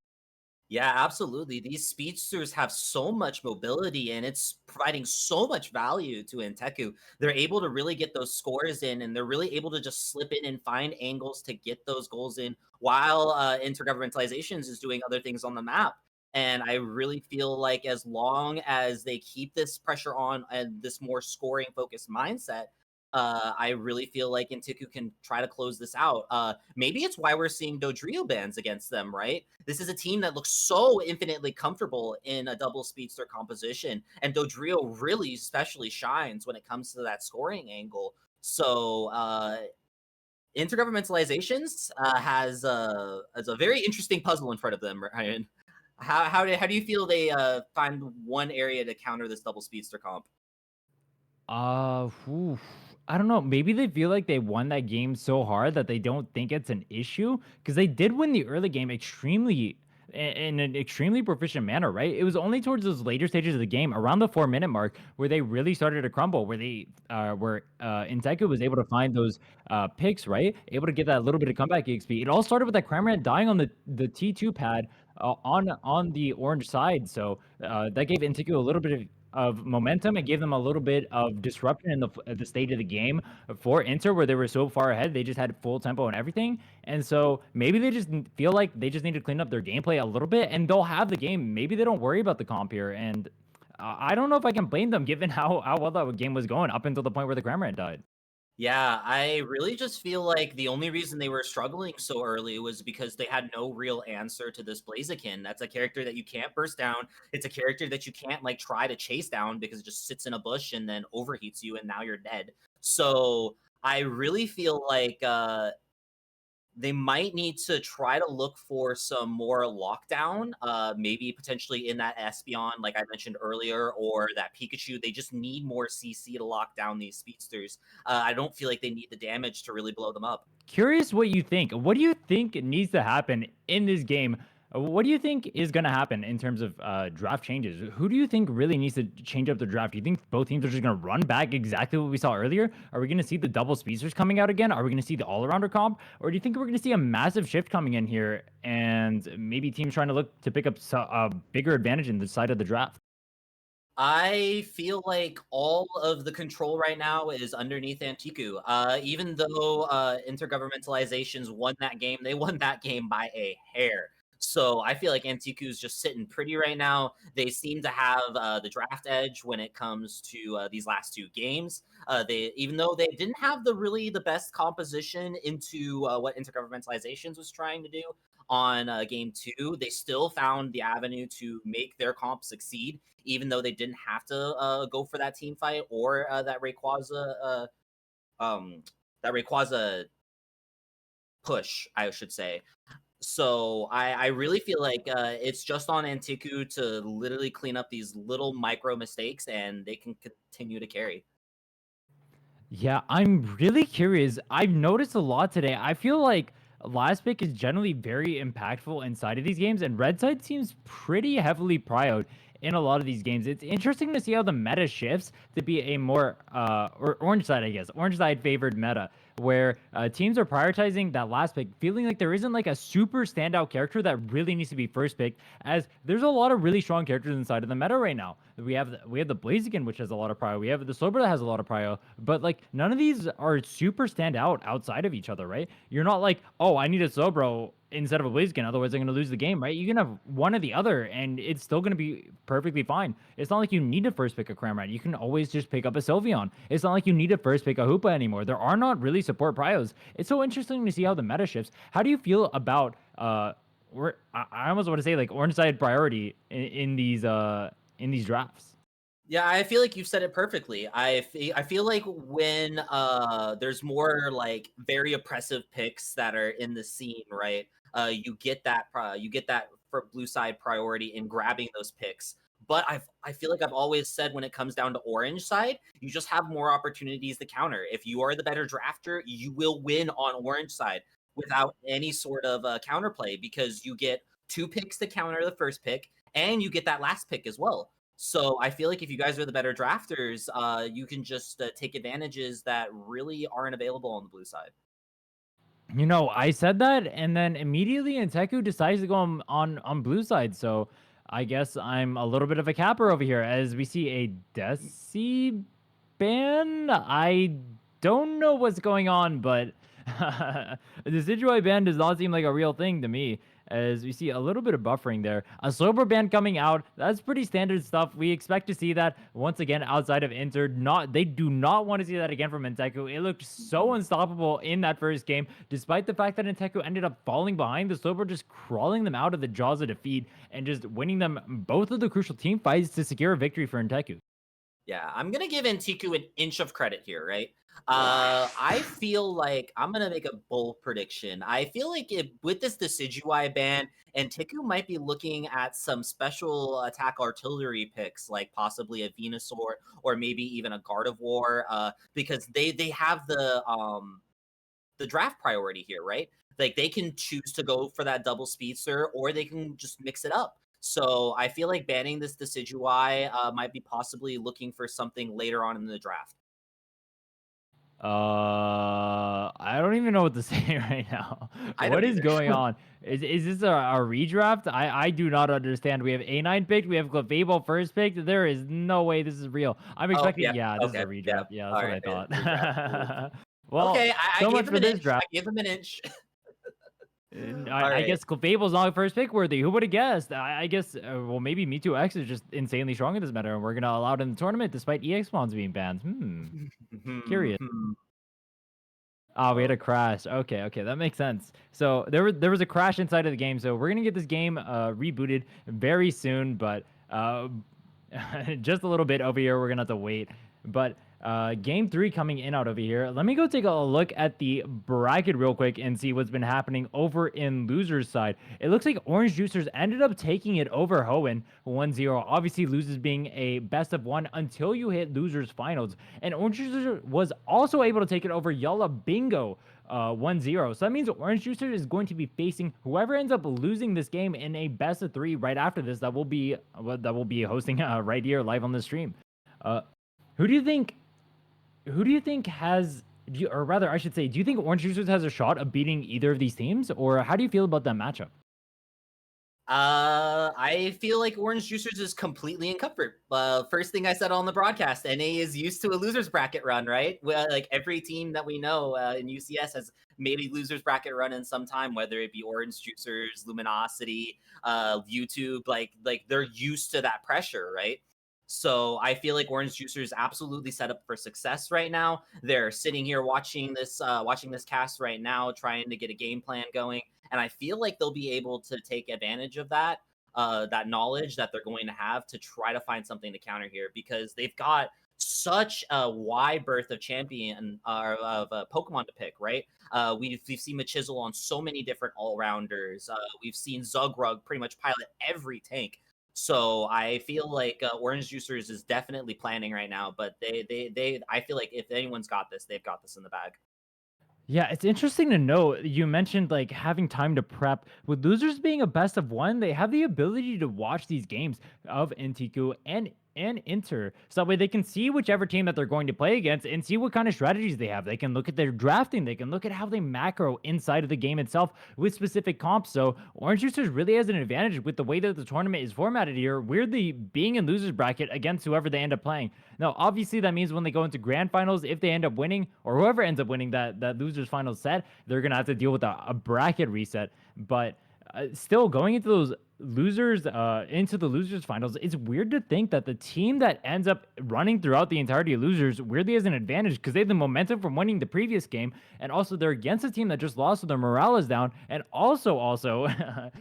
Yeah, absolutely. These speedsters have so much mobility and it's providing so much value to Inteku. They're able to really get those scores in and they're really able to just slip in and find angles to get those goals in while Intergovernmentalizations is doing other things on the map. And I really feel like as long as they keep this pressure on and this more scoring focused mindset, I really feel like Intiku can try to close this out. Maybe it's why we're seeing Dodrio bans against them, right? This is a team that looks so infinitely comfortable in a double speedster composition, and Dodrio really especially shines when it comes to that scoring angle. So, Intergovernmentalizations has a very interesting puzzle in front of them, Ryan. How do you feel they find one area to counter this double speedster comp? Oof. I don't know. Maybe they feel like they won that game so hard that they don't think it's an issue, because they did win the early game in an extremely proficient manner, right? It was only towards those later stages of the game, around the 4 minute mark, where they really started to crumble, where Intaiku was able to find those picks, right? Able to get that little bit of comeback XP. It all started with that Cramorant dying on the T2 pad on the orange side. So that gave Intaiku a little bit of momentum. It gave them a little bit of disruption in the state of the game for Inter, where they were so far ahead. They just had full tempo and everything. And so maybe they just feel like they just need to clean up their gameplay a little bit, and they'll have the game. Maybe they don't worry about the comp here. And I don't know if I can blame them given how well that game was going up until the point where the Cramorant died. Yeah, I really just feel like the only reason they were struggling so early was because they had no real answer to this Blaziken. That's a character that you can't burst down. It's a character that you can't like try to chase down because it just sits in a bush and then overheats you and now you're dead. So I really feel like they might need to try to look for some more lockdown, maybe potentially in that Espeon, like I mentioned earlier, or that Pikachu. They just need more CC to lock down these speedsters. I don't feel like they need the damage to really blow them up. Curious what you think. What do you think needs to happen in this game? What do you think is going to happen in terms of draft changes? Who do you think really needs to change up the draft? Do you think both teams are just going to run back exactly what we saw earlier? Are we going to see the double speedsters coming out again? Are we going to see the all-arounder comp? Or do you think we're going to see a massive shift coming in here and maybe teams trying to look to pick up a bigger advantage in the side of the draft? I feel like all of the control right now is underneath Anteiku. Even though intergovernmentalizations won that game, they won that game by a hair. So I feel like Anteiku is just sitting pretty right now. They seem to have the draft edge when it comes to these last two games. They even though they didn't have the best composition into what intergovernmentalizations was trying to do on game two, they still found the avenue to make their comp succeed even though they didn't have to go for that team fight or um, that Rayquaza push, I should say. So I really feel like it's just on Antiku to literally clean up these little micro mistakes, and they can continue to carry. Yeah, I'm really curious. I've noticed a lot today. I feel like last pick is generally very impactful inside of these games, and red side seems pretty heavily prioed in a lot of these games. It's interesting to see how the meta shifts to be a more or orange side, I guess, orange side favored meta, where teams are prioritizing that last pick, feeling like there isn't like a super standout character that really needs to be first picked, as there's a lot of really strong characters inside of the meta right now. We have the Blaziken, which has a lot of prio. We have the Slowbro that has a lot of prio, but like none of these are super stand out outside of each other, right? You're not like, oh, I need a Slowbro instead of a Blaziken, otherwise I'm gonna lose the game, right? You can have one or the other, and it's still gonna be perfectly fine. It's not like you need to first pick a Cramorant. You can always just pick up a Sylveon. It's not like you need to first pick a Hoopa anymore. There are not really support prios. It's so interesting to see how the meta shifts. How do you feel about I almost want to say like orange side priority in these drafts? Yeah, I feel like you've said it perfectly. I feel like when there's more like very oppressive picks that are in the scene, right? You get that for blue side priority in grabbing those picks. But I feel like I've always said when it comes down to orange side, you just have more opportunities to counter. If you are the better drafter, you will win on orange side without any sort of counterplay because you get two picks to counter the first pick and you get that last pick as well. So I feel like if you guys are the better drafters, you can just take advantages that really aren't available on the blue side. You know, I said that, and then immediately Inteku decides to go on blue side. So I guess I'm a little bit of a capper over here as we see a Desi ban. I don't know what's going on, but the Decidueye ban does not seem like a real thing to me. As we see a little bit of buffering there. A sober ban coming out. That's pretty standard stuff. We expect to see that once again outside of Inter. They do not want to see that again from Anteiku. It looked so unstoppable in that first game, despite the fact that Anteiku ended up falling behind. The sober just crawling them out of the jaws of defeat and just winning them both of the crucial team fights to secure a victory for Anteiku. Yeah, I'm gonna give Antiku an inch of credit here, right? I feel like I'm gonna make a bold prediction. I feel like with this Decidueye ban, Antiku might be looking at some special attack artillery picks, like possibly a Venusaur or maybe even a Gardevoir, because they have the draft priority here, right? Like they can choose to go for that double speedster, or they can just mix it up. So I feel like banning this Decidueye might be possibly looking for something later on in the draft. I don't even know what to say right now. I What don't is either. going on? Is this a redraft? I do not understand. We have A9 picked. We have Clefable first picked. There is no way this is real. I'm Oh, expecting. yeah. Yeah, this is a Okay. Yeah. redraft. Yeah, that's All what right. I Redraft. Cool. thought. Well, Okay. I so gave much him for an this inch. I draft. gave him an inch. All I right. guess Clefable's not first pick worthy. Who would have guessed? I guess, well, maybe Me2X is just insanely strong in this meta, and we're going to allow it in the tournament despite EX spawns being banned. Curious. Oh, we had Oh. a crash. Okay, okay, that makes sense. So there was a crash inside of the game. So we're gonna get this game rebooted very soon, but just a little bit over here. We're gonna have to wait. But game three coming in out over here. Let me go take a look at the bracket real quick and see what's been happening over in losers side. It looks like Orange Juicers ended up taking it over Hoenn 1-0. Obviously, losers being a best of one until you hit losers finals. And Orange Juicers was also able to take it over Yalla Bingo 1-0. So that means Orange Juicers is going to be facing whoever ends up losing this game in a best of three right after this. That will be hosting right here live on the stream. Uh, who do you think who do you think has, or rather, I should say, do you think Orange Juicers has a shot of beating either of these teams, or how do you feel about that matchup? I feel like Orange Juicers is completely in comfort. First thing I said on the broadcast, NA is used to a losers bracket run, right? Well, like every team that we know in UCS has made a losers bracket run in some time, whether it be Orange Juicers, Luminosity, YouTube. Like they're used to that pressure, right? So I feel like Orange Juicers absolutely set up for success right now. They're sitting here watching this cast right now, trying to get a game plan going, and I feel like they'll be able to take advantage of that knowledge that they're going to have to try to find something to counter here, because they've got such a wide berth of champion of Pokemon to pick, right? We've seen Machisel on so many different all rounders. We've seen Zugrug pretty much pilot every tank. So I feel like Orange Juicers is definitely planning right now, but they I feel like if anyone's got this, they've got this in the bag. Yeah, it's interesting to know. You mentioned like having time to prep. With losers being a best of one, they have the ability to watch these games of Anteiku and Inter. So that way they can see whichever team that they're going to play against and see what kind of strategies they have. They can look at their drafting, they can look at how they macro inside of the game itself with specific comps. So Orange Juicers really has an advantage with the way that the tournament is formatted here, weirdly being in losers bracket against whoever they end up playing. Now, obviously, that means when they go into grand finals, if they end up winning, or whoever ends up winning that losers final set, they're gonna have to deal with a bracket reset. But still, going into those losers into the losers finals, it's weird to think that the team that ends up running throughout the entirety of losers weirdly has an advantage because they have the momentum from winning the previous game, and also they're against a team that just lost, so their morale is down, and also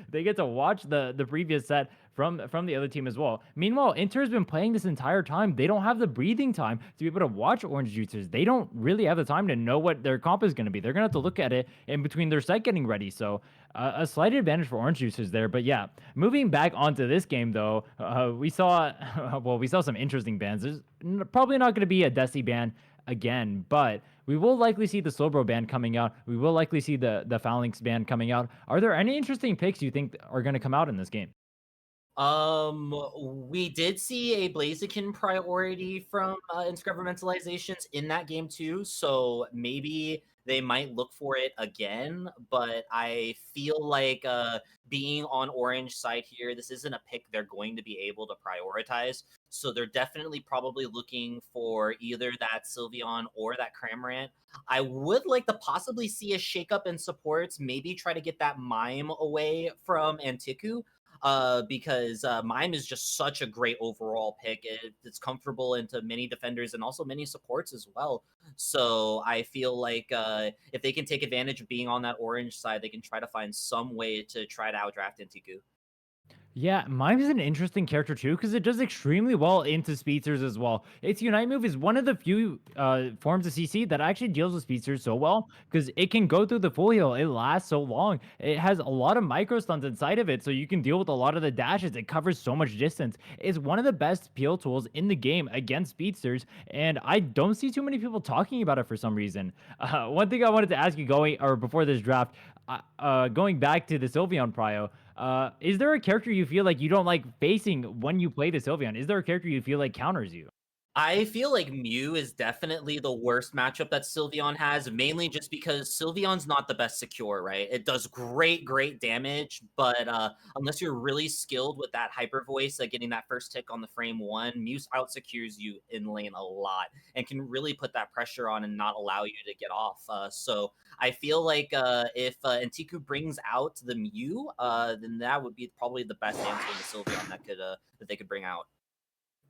they get to watch the previous set from the other team as well. Meanwhile, Inter's been playing this entire time. They don't have the breathing time to be able to watch Orange Juicers. They don't really have the time to know what their comp is going to be. They're going to have to look at it in between their set getting ready. So a slight advantage for Orange Juicers there. But yeah, moving back onto this game though, we saw we saw some interesting bans. There's probably not going to be a Desi ban again, but we will likely see the Slowbro ban coming out. We will likely see the Phalanx ban coming out. Are there any interesting picks you think are going to come out in this game? We did see a Blaziken priority from intergovernmentalizations in that game too, so maybe they might look for it again. But I feel like being on orange side here, this isn't a pick they're going to be able to prioritize. So they're definitely probably looking for either that Sylveon or that Cramorant. I would like to possibly see a shakeup in supports, maybe try to get that Mime away from Anteiku, because Mime is just such a great overall pick. It's comfortable into many defenders and also many supports as well. So I feel like if they can take advantage of being on that orange side, they can try to find some way to try to outdraft Intiku. Yeah, Mime is an interesting character too because it does extremely well into speedsters as well. Its Unite move is one of the few forms of CC that actually deals with speedsters so well because it can go through the full heal. It lasts so long. It has a lot of micro stuns inside of it, so you can deal with a lot of the dashes. It covers so much distance. It's one of the best peel tools in the game against speedsters, and I don't see too many people talking about it for some reason. One thing I wanted to ask you going or before this draft, going back to the Sylveon Prio. Is there a character you feel like you don't like facing when you play the Sylveon? Is there a character you feel like counters you? I feel like Mew is definitely the worst matchup that Sylveon has, mainly just because Sylveon's not the best secure, right? It does great damage, but unless you're really skilled with that hyper voice, like getting that first tick on the frame one, Mew out secures you in lane a lot and can really put that pressure on and not allow you to get off. So I feel like if Anteiku brings out the Mew, then that would be probably the best answer in the Sylveon that they could bring out.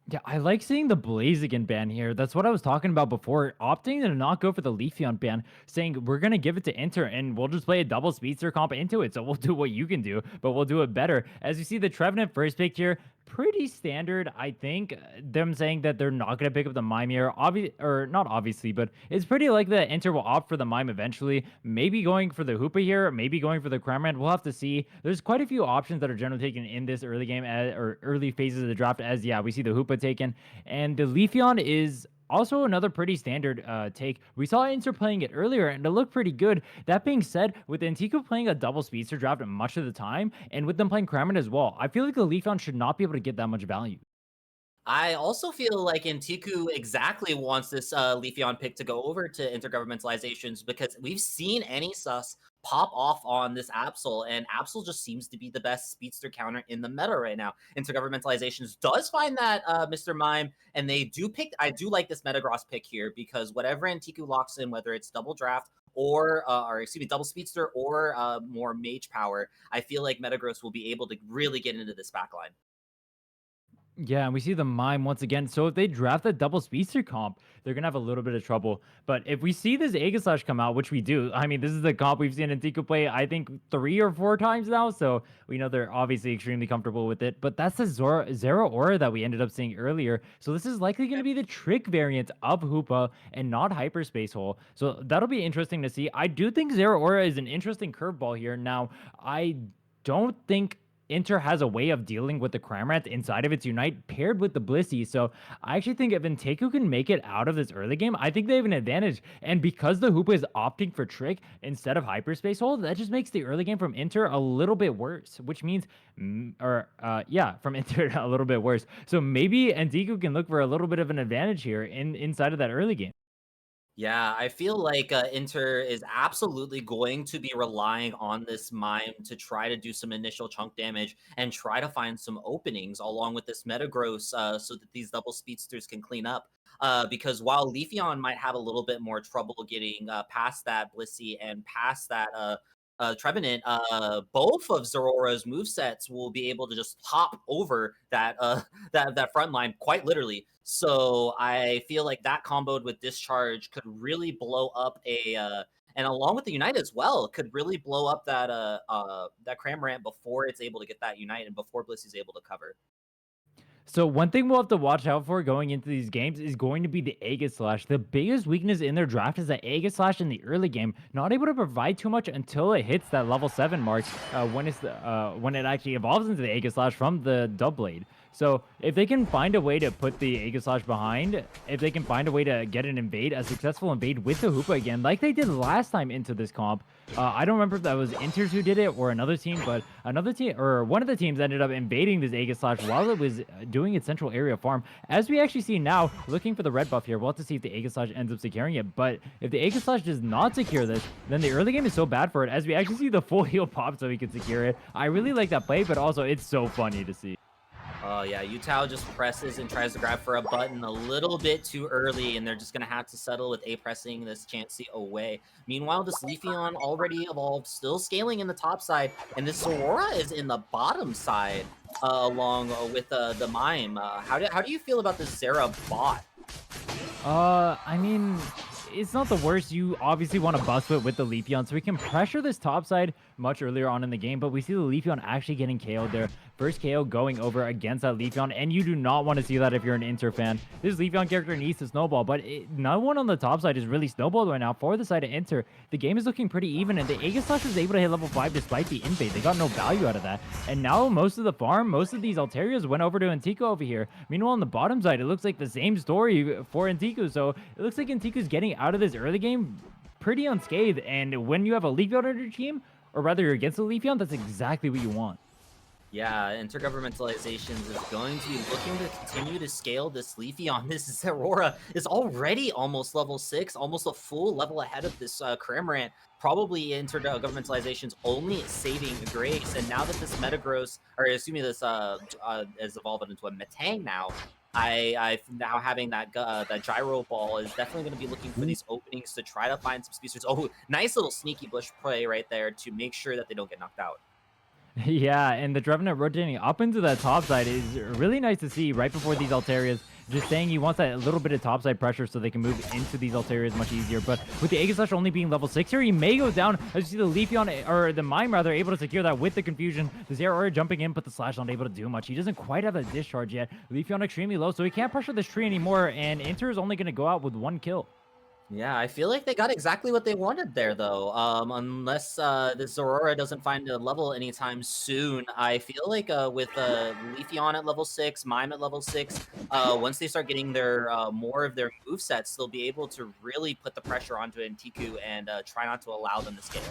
Yeah, I like seeing the Blaziken ban here. That's what I was talking about before. Opting to not go for the Leafeon ban, saying we're gonna give it to Inter and we'll just play a double speedster comp into it. So we'll do what you can do, but we'll do it better. As you see, the Trevenant first pick here, pretty standard. I think them saying that they're not gonna pick up the Mime here, obvious or not obviously, but it's pretty likely that Inter will opt for the Mime eventually. Maybe going for the Hoopa here, maybe going for the Cramorant. We'll have to see. There's quite a few options that are generally taken in this early game or early phases of the draft. As yeah, we see the Hoopa taken, and the Leafeon is also another pretty standard take. We saw Inter playing it earlier and it looked pretty good. That being said, with Anteiku playing a double speedster draft much of the time, and with them playing Cramorant as well, I feel like the Leafeon should not be able to get that much value. I also feel like Antiku exactly wants this Leafeon pick to go over to intergovernmentalizations because we've seen Anysus pop off on this Absol, and Absol just seems to be the best speedster counter in the meta right now. Intergovernmentalizations does find that Mr. Mime, and they do pick. I do like this Metagross pick here because whatever Antiku locks in, whether it's double draft or excuse me, double speedster or more mage power, I feel like Metagross will be able to really get into this backline. Yeah, and we see the Mime once again. So if they draft a double speedster comp, they're gonna have a little bit of trouble. But if we see this Aegislash come out, which we do, I mean, this is the comp we've seen Antiku play, I think 3 or 4 times now. So we know they're obviously extremely comfortable with it. But that's the Zero Aura that we ended up seeing earlier. So this is likely gonna be the trick variant of Hoopa and not Hyperspace Hole. So that'll be interesting to see. I do think Zero Aura is an interesting curveball here. Now, I don't think Inter has a way of dealing with the Cramorant inside of its Unite paired with the Blissey. So I actually think if Anteiku can make it out of this early game, I think they have an advantage. And because the Hoopa is opting for Trick instead of Hyperspace Hold, that just makes the early game from Inter a little bit worse, which means, yeah, from Inter a little bit worse. So maybe Anteiku can look for a little bit of an advantage here inside of that early game. Yeah, I feel like Inter is absolutely going to be relying on this mime to try to do some initial chunk damage and try to find some openings along with this Metagross so that these double speedsters can clean up. Because while Leafeon might have a little bit more trouble getting past that Blissey and past that Trevenant, both of Zorora's movesets will be able to just hop over that that front line quite literally. So I feel like that comboed with Discharge could really blow up a and along with the Unite as well, could really blow up that Cramorant before it's able to get that Unite and before Bliss is able to cover. So one thing we'll have to watch out for going into these games is going to be the Aegislash. The biggest weakness in their draft is that Aegislash in the early game not able to provide too much until it hits that level 7 mark when it actually evolves into the Aegislash from the Doublade. So if they can find a way to put the Aegislash behind, if they can find a way to get an invade, a successful invade with the Hoopa again, like they did last time into this comp, I don't remember if that was Inters who did it or another team, but another team or one of the teams ended up invading this Aegislash while it was doing its central area farm. As we actually see now, looking for the red buff here, we'll have to see if the Aegislash ends up securing it. But if the Aegislash does not secure this, then the early game is so bad for it. As we actually see the full heal pop so he can secure it. I really like that play, but also it's so funny to see. Oh yeah, Yutao just presses and tries to grab for a button a little bit too early, and they're just gonna have to settle with A pressing this Chansey away. Meanwhile, this Leafeon already evolved, still scaling in the top side, and this Aurora is in the bottom side along with the Mime. How do you feel about this Zera bot? I mean, it's not the worst. You obviously want to bust it with the Leafeon, so we can pressure this top side much earlier on in the game, but we see the Leafeon actually getting KO'd there first KO going over against that Leafeon, and you do not want to see that if you're an Inter fan. This Leafeon character needs to snowball, but no one on the top side is really snowballed right now for the side of Inter. The game is looking pretty even, and the Aegislash was able to hit level 5 despite the invade. They got no value out of that, and now most of the farm, most of these Alterias went over to Anteiku over here. Meanwhile, on the bottom side, it looks like the same story for Anteiku, so it looks like Antiku's getting out of this early game pretty unscathed, and when you have a Leafeon on your team, or rather you're against a Leafeon, that's exactly what you want. Yeah, Intergovernmentalizations is going to be looking to continue to scale this Leafeon. This Aurora is already almost level 6, almost a full level ahead of this Cramorant. Probably Intergovernmentalizations only saving grace, and now that this Metagross, or excuse me, this has evolved into a Metang now, I now having that gyro ball is definitely going to be looking for these openings to try to find some speedsters. Oh, nice little sneaky bush play right there to make sure that they don't get knocked out. Yeah, and the Drevenant rotating up into that top side is really nice to see right before these Alterias. Just saying he wants that little bit of topside pressure so they can move into these Alterias much easier. But with the Aegislash only being level 6 here, he may go down. As you see the Leafeon, or the Mime rather, able to secure that with the confusion. The Zeraora jumping in, but the Slash not able to do much. He doesn't quite have a discharge yet. Leafeon extremely low, so he can't pressure this tree anymore, and Inter is only going to go out with 1 kill. Yeah, I feel like they got exactly what they wanted there, though. Unless this Aurora doesn't find a level anytime soon, I feel like with Leafeon at level 6, Mime at level 6, once they start getting their more of their movesets, they'll be able to really put the pressure onto Anteiku and try not to allow them to scale.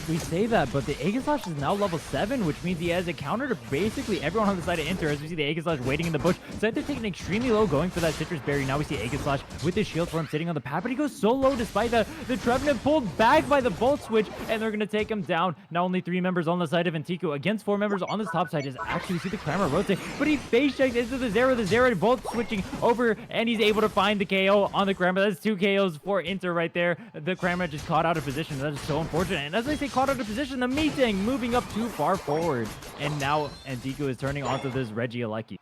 We say that, but the Aegislash is now level 7, which means he has a counter to basically everyone on the side of Inter. As we see the Aegislash waiting in the bush. So they're taking extremely low, going for that Citrus Berry. Now we see Aegislash with his shield form sitting on the pad, but he goes so low despite the Trevenant pulled back by the Volt Switch, and they're going to take him down. Now only 3 members on the side of Anteiku against 4 members on this top side. Is actually, we see the Clamor rotate, but he face checked into the Zera Volt switching over, and he's able to find the KO on the Clamor. That's 2 KOs for Inter right there. The Clamor just caught out of position. That is so unfortunate. And as I say, caught out of position, the Metang moving up too far forward, and now Anteiku is turning onto this Regieleki.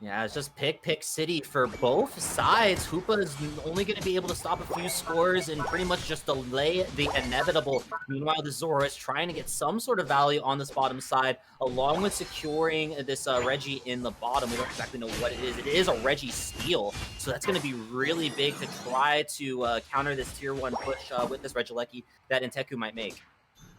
Yeah, it's just pick city for both sides. Hoopa is only going to be able to stop a few scores and pretty much just delay the inevitable. Meanwhile, the Zora is trying to get some sort of value on this bottom side, along with securing this Reggie in the bottom. We don't exactly know what it is. It is a Reggie steal, so that's going to be really big to try to counter this tier 1 push with this Regieleki that Anteiku might make.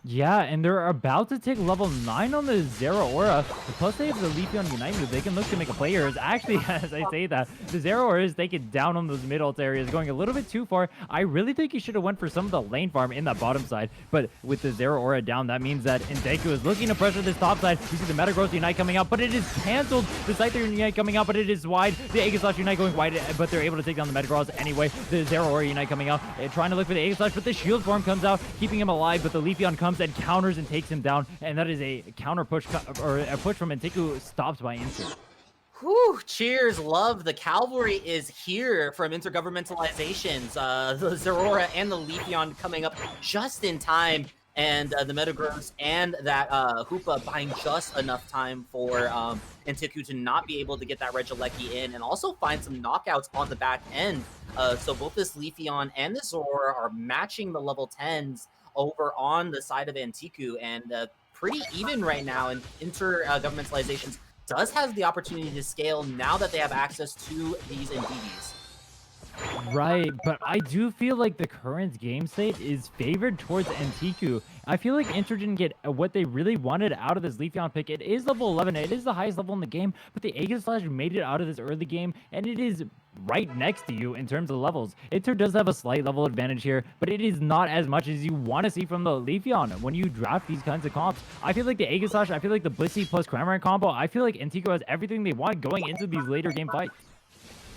Yeah, and they're about to take level 9 on the Zeraora. Plus they have the Leafeon Unite move. They can look to make a play here. Actually, as I say that, the Zeraora is taking down on those mid-ult areas, going a little bit too far. I really think he should have went for some of the lane farm in that bottom side. But with the Zeraora down, that means that Anteiku is looking to pressure this top side. You see the Metagross Unite coming out, but it is canceled. The Scyther Unite coming out, but it is wide. The Aegislash Unite going wide, but they're able to take down the Metagross anyway. The Zeraora Unite coming out, trying to look for the Aegislash, but the shield form comes out, keeping him alive, but the Leafeon comes and counters and takes him down, and that is a counter push, or a push from Anteiku, stopped by Inter. Whew, cheers, love. The cavalry is here from Intergovernmentalizations. The Zeraora and the Leafeon coming up just in time, and the Metagross and that Hoopa buying just enough time for Anteiku to not be able to get that Regieleki in, and also find some knockouts on the back end. So both this Leafeon and this Zeraora are matching the level 10s over on the side of Anteiku, and pretty even right now, and Intergovernmentalizations does have the opportunity to scale now that they have access to these MDVs. Right, but I do feel like the current game state is favored towards Anteiku. I feel like Inter didn't get what they really wanted out of this Leafeon pick. It is level 11, it is the highest level in the game, but the Aegislash made it out of this early game, and it is right next to you in terms of levels. Inter does have a slight level advantage here, but it is not as much as you want to see from the Leafeon when you draft these kinds of comps. I feel like the Aegislash, I feel like the Blissey plus Cramorant combo, I feel like Anteiku has everything they want going into these later game fights.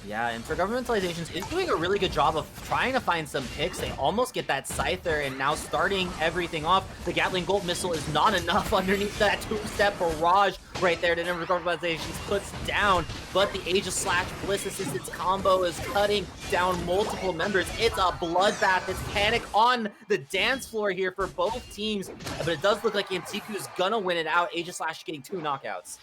Yeah, Intergovernmentalizations is doing a really good job of trying to find some picks. They almost get that Scyther, and now starting everything off. The Gatling Gold Missile is not enough underneath that 2-step barrage right there that Intergovernmentalizations puts down. But the Aegislash Bliss Assistance combo is cutting down multiple members. It's a bloodbath. It's panic on the dance floor here for both teams. But it does look like Anteiku is gonna win it out. Aegislash getting 2 knockouts.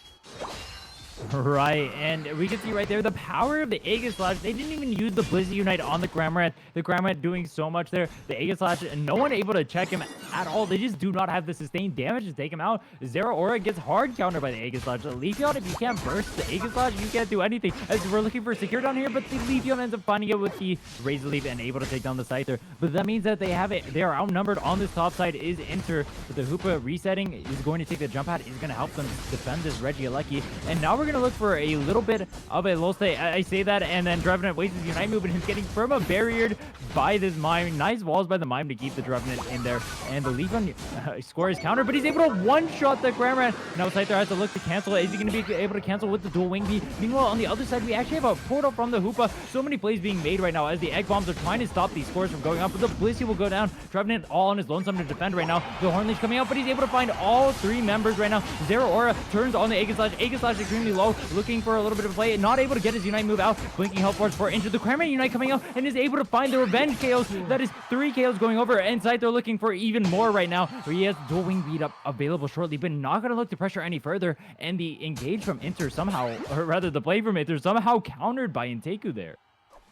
Right, and we can see right there the power of the Aegis Slash. They didn't even use the Blizzy Unite on the Cramorant. The Cramorant doing so much there. The Aegis Slash, no one able to check him at all. They just do not have the sustained damage to take him out. Zero Aura gets hard countered by the Aegis Slash. Leafeon, if you can't burst the Aegis Slash, you can't do anything. As we're looking for Secure down here, but the Leafeon ends up finding it with the Razor Leaf and able to take down the Scyther. But that means that they have it. They are outnumbered on this top side. Is Inter, but the Hoopa resetting is going to take the jump pad. Is going to help them defend this Regieleki. And now we're going to look for a little bit of a low state. I say that, and then Trevenant wastes his Unite move and is getting perma barriered by this Mime. Nice walls by the Mime to keep the Trevenant in there. And the Leafeon score is countered, but he's able to one-shot the Cramorant. Now Scyther has to look to cancel it. Is he going to be able to cancel with the dual wing B? Meanwhile, on the other side, we actually have a portal from the Hoopa. So many plays being made right now as the Egg Bombs are trying to stop these scores from going up, but the Blissey will go down. Trevenant all on his lonesome to defend right now. The Hornleash coming out, but he's able to find all three members right now. Zero Aura turns on the Aegis Slash. Aegis Slash extremely low, looking for a little bit of play. Not able to get his Unite move out. Blinking Health Force for into the Cramorant Unite coming out and is able to find the Revenge KOs. That is 3 KOs going over. And Scyther looking for even more right now. He has dual wing beat up available shortly, but not going to look to pressure any further. And the engage from Inter somehow, or rather the play from Inter somehow countered by Anteiku there.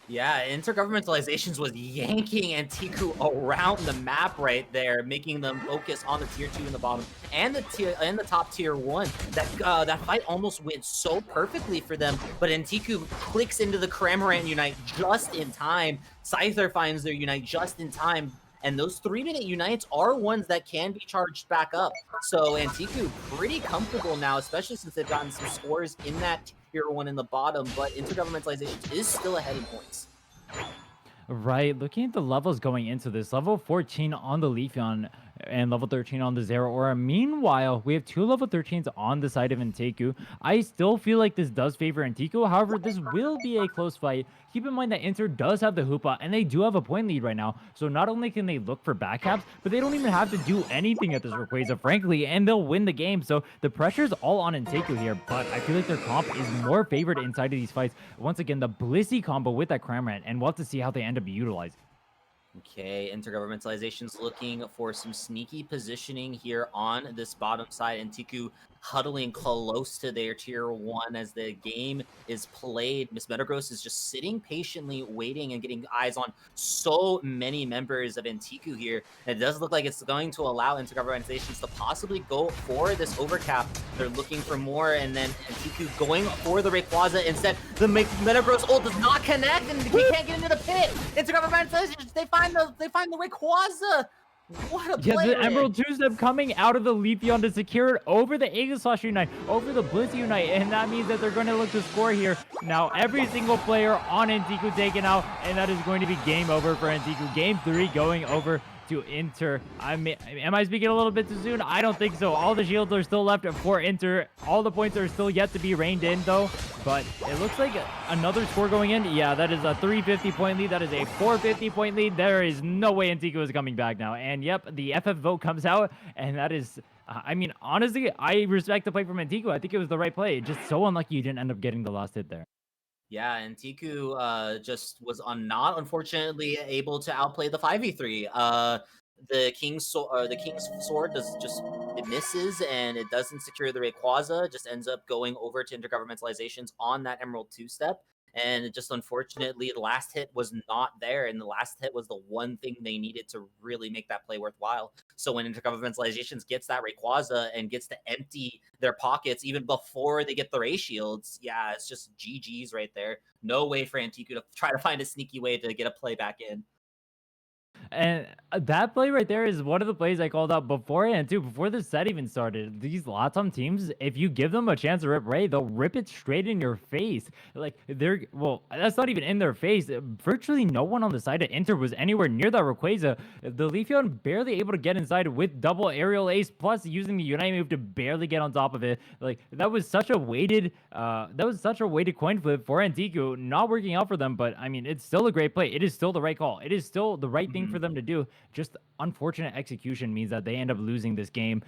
Yeah, Intergovernmentalizations was yanking Anteiku around the map right there, making them focus on the tier 2 in the bottom and the top tier 1. That fight almost went so perfectly for them, but Anteiku clicks into the Cramorant Unite just in time. Scyther finds their Unite just in time. And those 3-minute Unites are ones that can be charged back up. So Anteiku pretty comfortable now, especially since they've gotten some scores in that tier 1 in the bottom, but Intergovernmentalizations is still ahead in points. Right, looking at the levels going into this, level 14 on the Leafeon and level 13 on the Zero Aura. Meanwhile, we have 2 level 13s on the side of Anteiku. I still feel like this does favor Anteiku. However, this will be a close fight. Keep in mind that Inter does have the Hoopa, and they do have a point lead right now. So not only can they look for backcaps, but they don't even have to do anything at this Rayquaza, frankly, and they'll win the game. So the pressure's all on Anteiku here, but I feel like their comp is more favored inside of these fights. Once again, the Blissey combo with that Cramorant, and we'll have to see how they end up utilizing. Okay, Intergovernmentalization's looking for some sneaky positioning here on this bottom side. Anteiku huddling close to their tier 1 as the game is played. Miss Metagross is just sitting patiently, waiting and getting eyes on so many members of Anteiku here. And it does look like it's going to allow Intergovernmentalizations to possibly go for this overcap. They're looking for more, and then Anteiku going for the Rayquaza instead. The Metagross ult does not connect, and he can't get into the pit. Intergovernmentalizations, they find the Rayquaza. What a play! Yeah, the Emerald two-step coming out of the Leafeon to secure it over the Aegis Slash Unite, over the Blizz Unite, and that means that they're going to look to score here. Now, every single player on Anteiku taken out, and that is going to be game over for Anteiku. Game 3 going over to Inter. Am I speaking a little bit too soon? I don't think so. All the shields are still left for Inter. All the points are still yet to be reined in, though. But it looks like another score going in. Yeah, that is a 350-point lead. That is a 450-point lead. There is no way Anteiku is coming back now. And yep, the FF vote comes out, and that is... I mean, honestly, I respect the play from Anteiku. I think it was the right play. Just so unlucky you didn't end up getting the last hit there. Yeah, and Anteiku just was not unfortunately able to outplay the 5v3. The King's Sword does just it misses and it doesn't secure the Rayquaza. Just ends up going over to Intergovernmentalizations on that Emerald 2-step. And just unfortunately, the last hit was not there, and the last hit was the one thing they needed to really make that play worthwhile. So when Intergovernmentalizations gets that Rayquaza and gets to empty their pockets even before they get the Ray Shields, yeah, it's just GG's right there. No way for Anteiku to try to find a sneaky way to get a play back in. And that play right there is one of the plays I called out beforehand, too. Before the set even started, these LATAM teams, if you give them a chance to rip Ray, they'll rip it straight in your face. Like, well, that's not even in their face. Virtually no one on the side of Inter was anywhere near that Rayquaza. The Leafeon barely able to get inside with double aerial ace, plus using the Unite move to barely get on top of it. Like, that was such a weighted coin flip for Anteiku. Not working out for them, but, I mean, it's still a great play. It is still the right call. It is still the right thing for them to do. Just unfortunate execution means that they end up losing this game.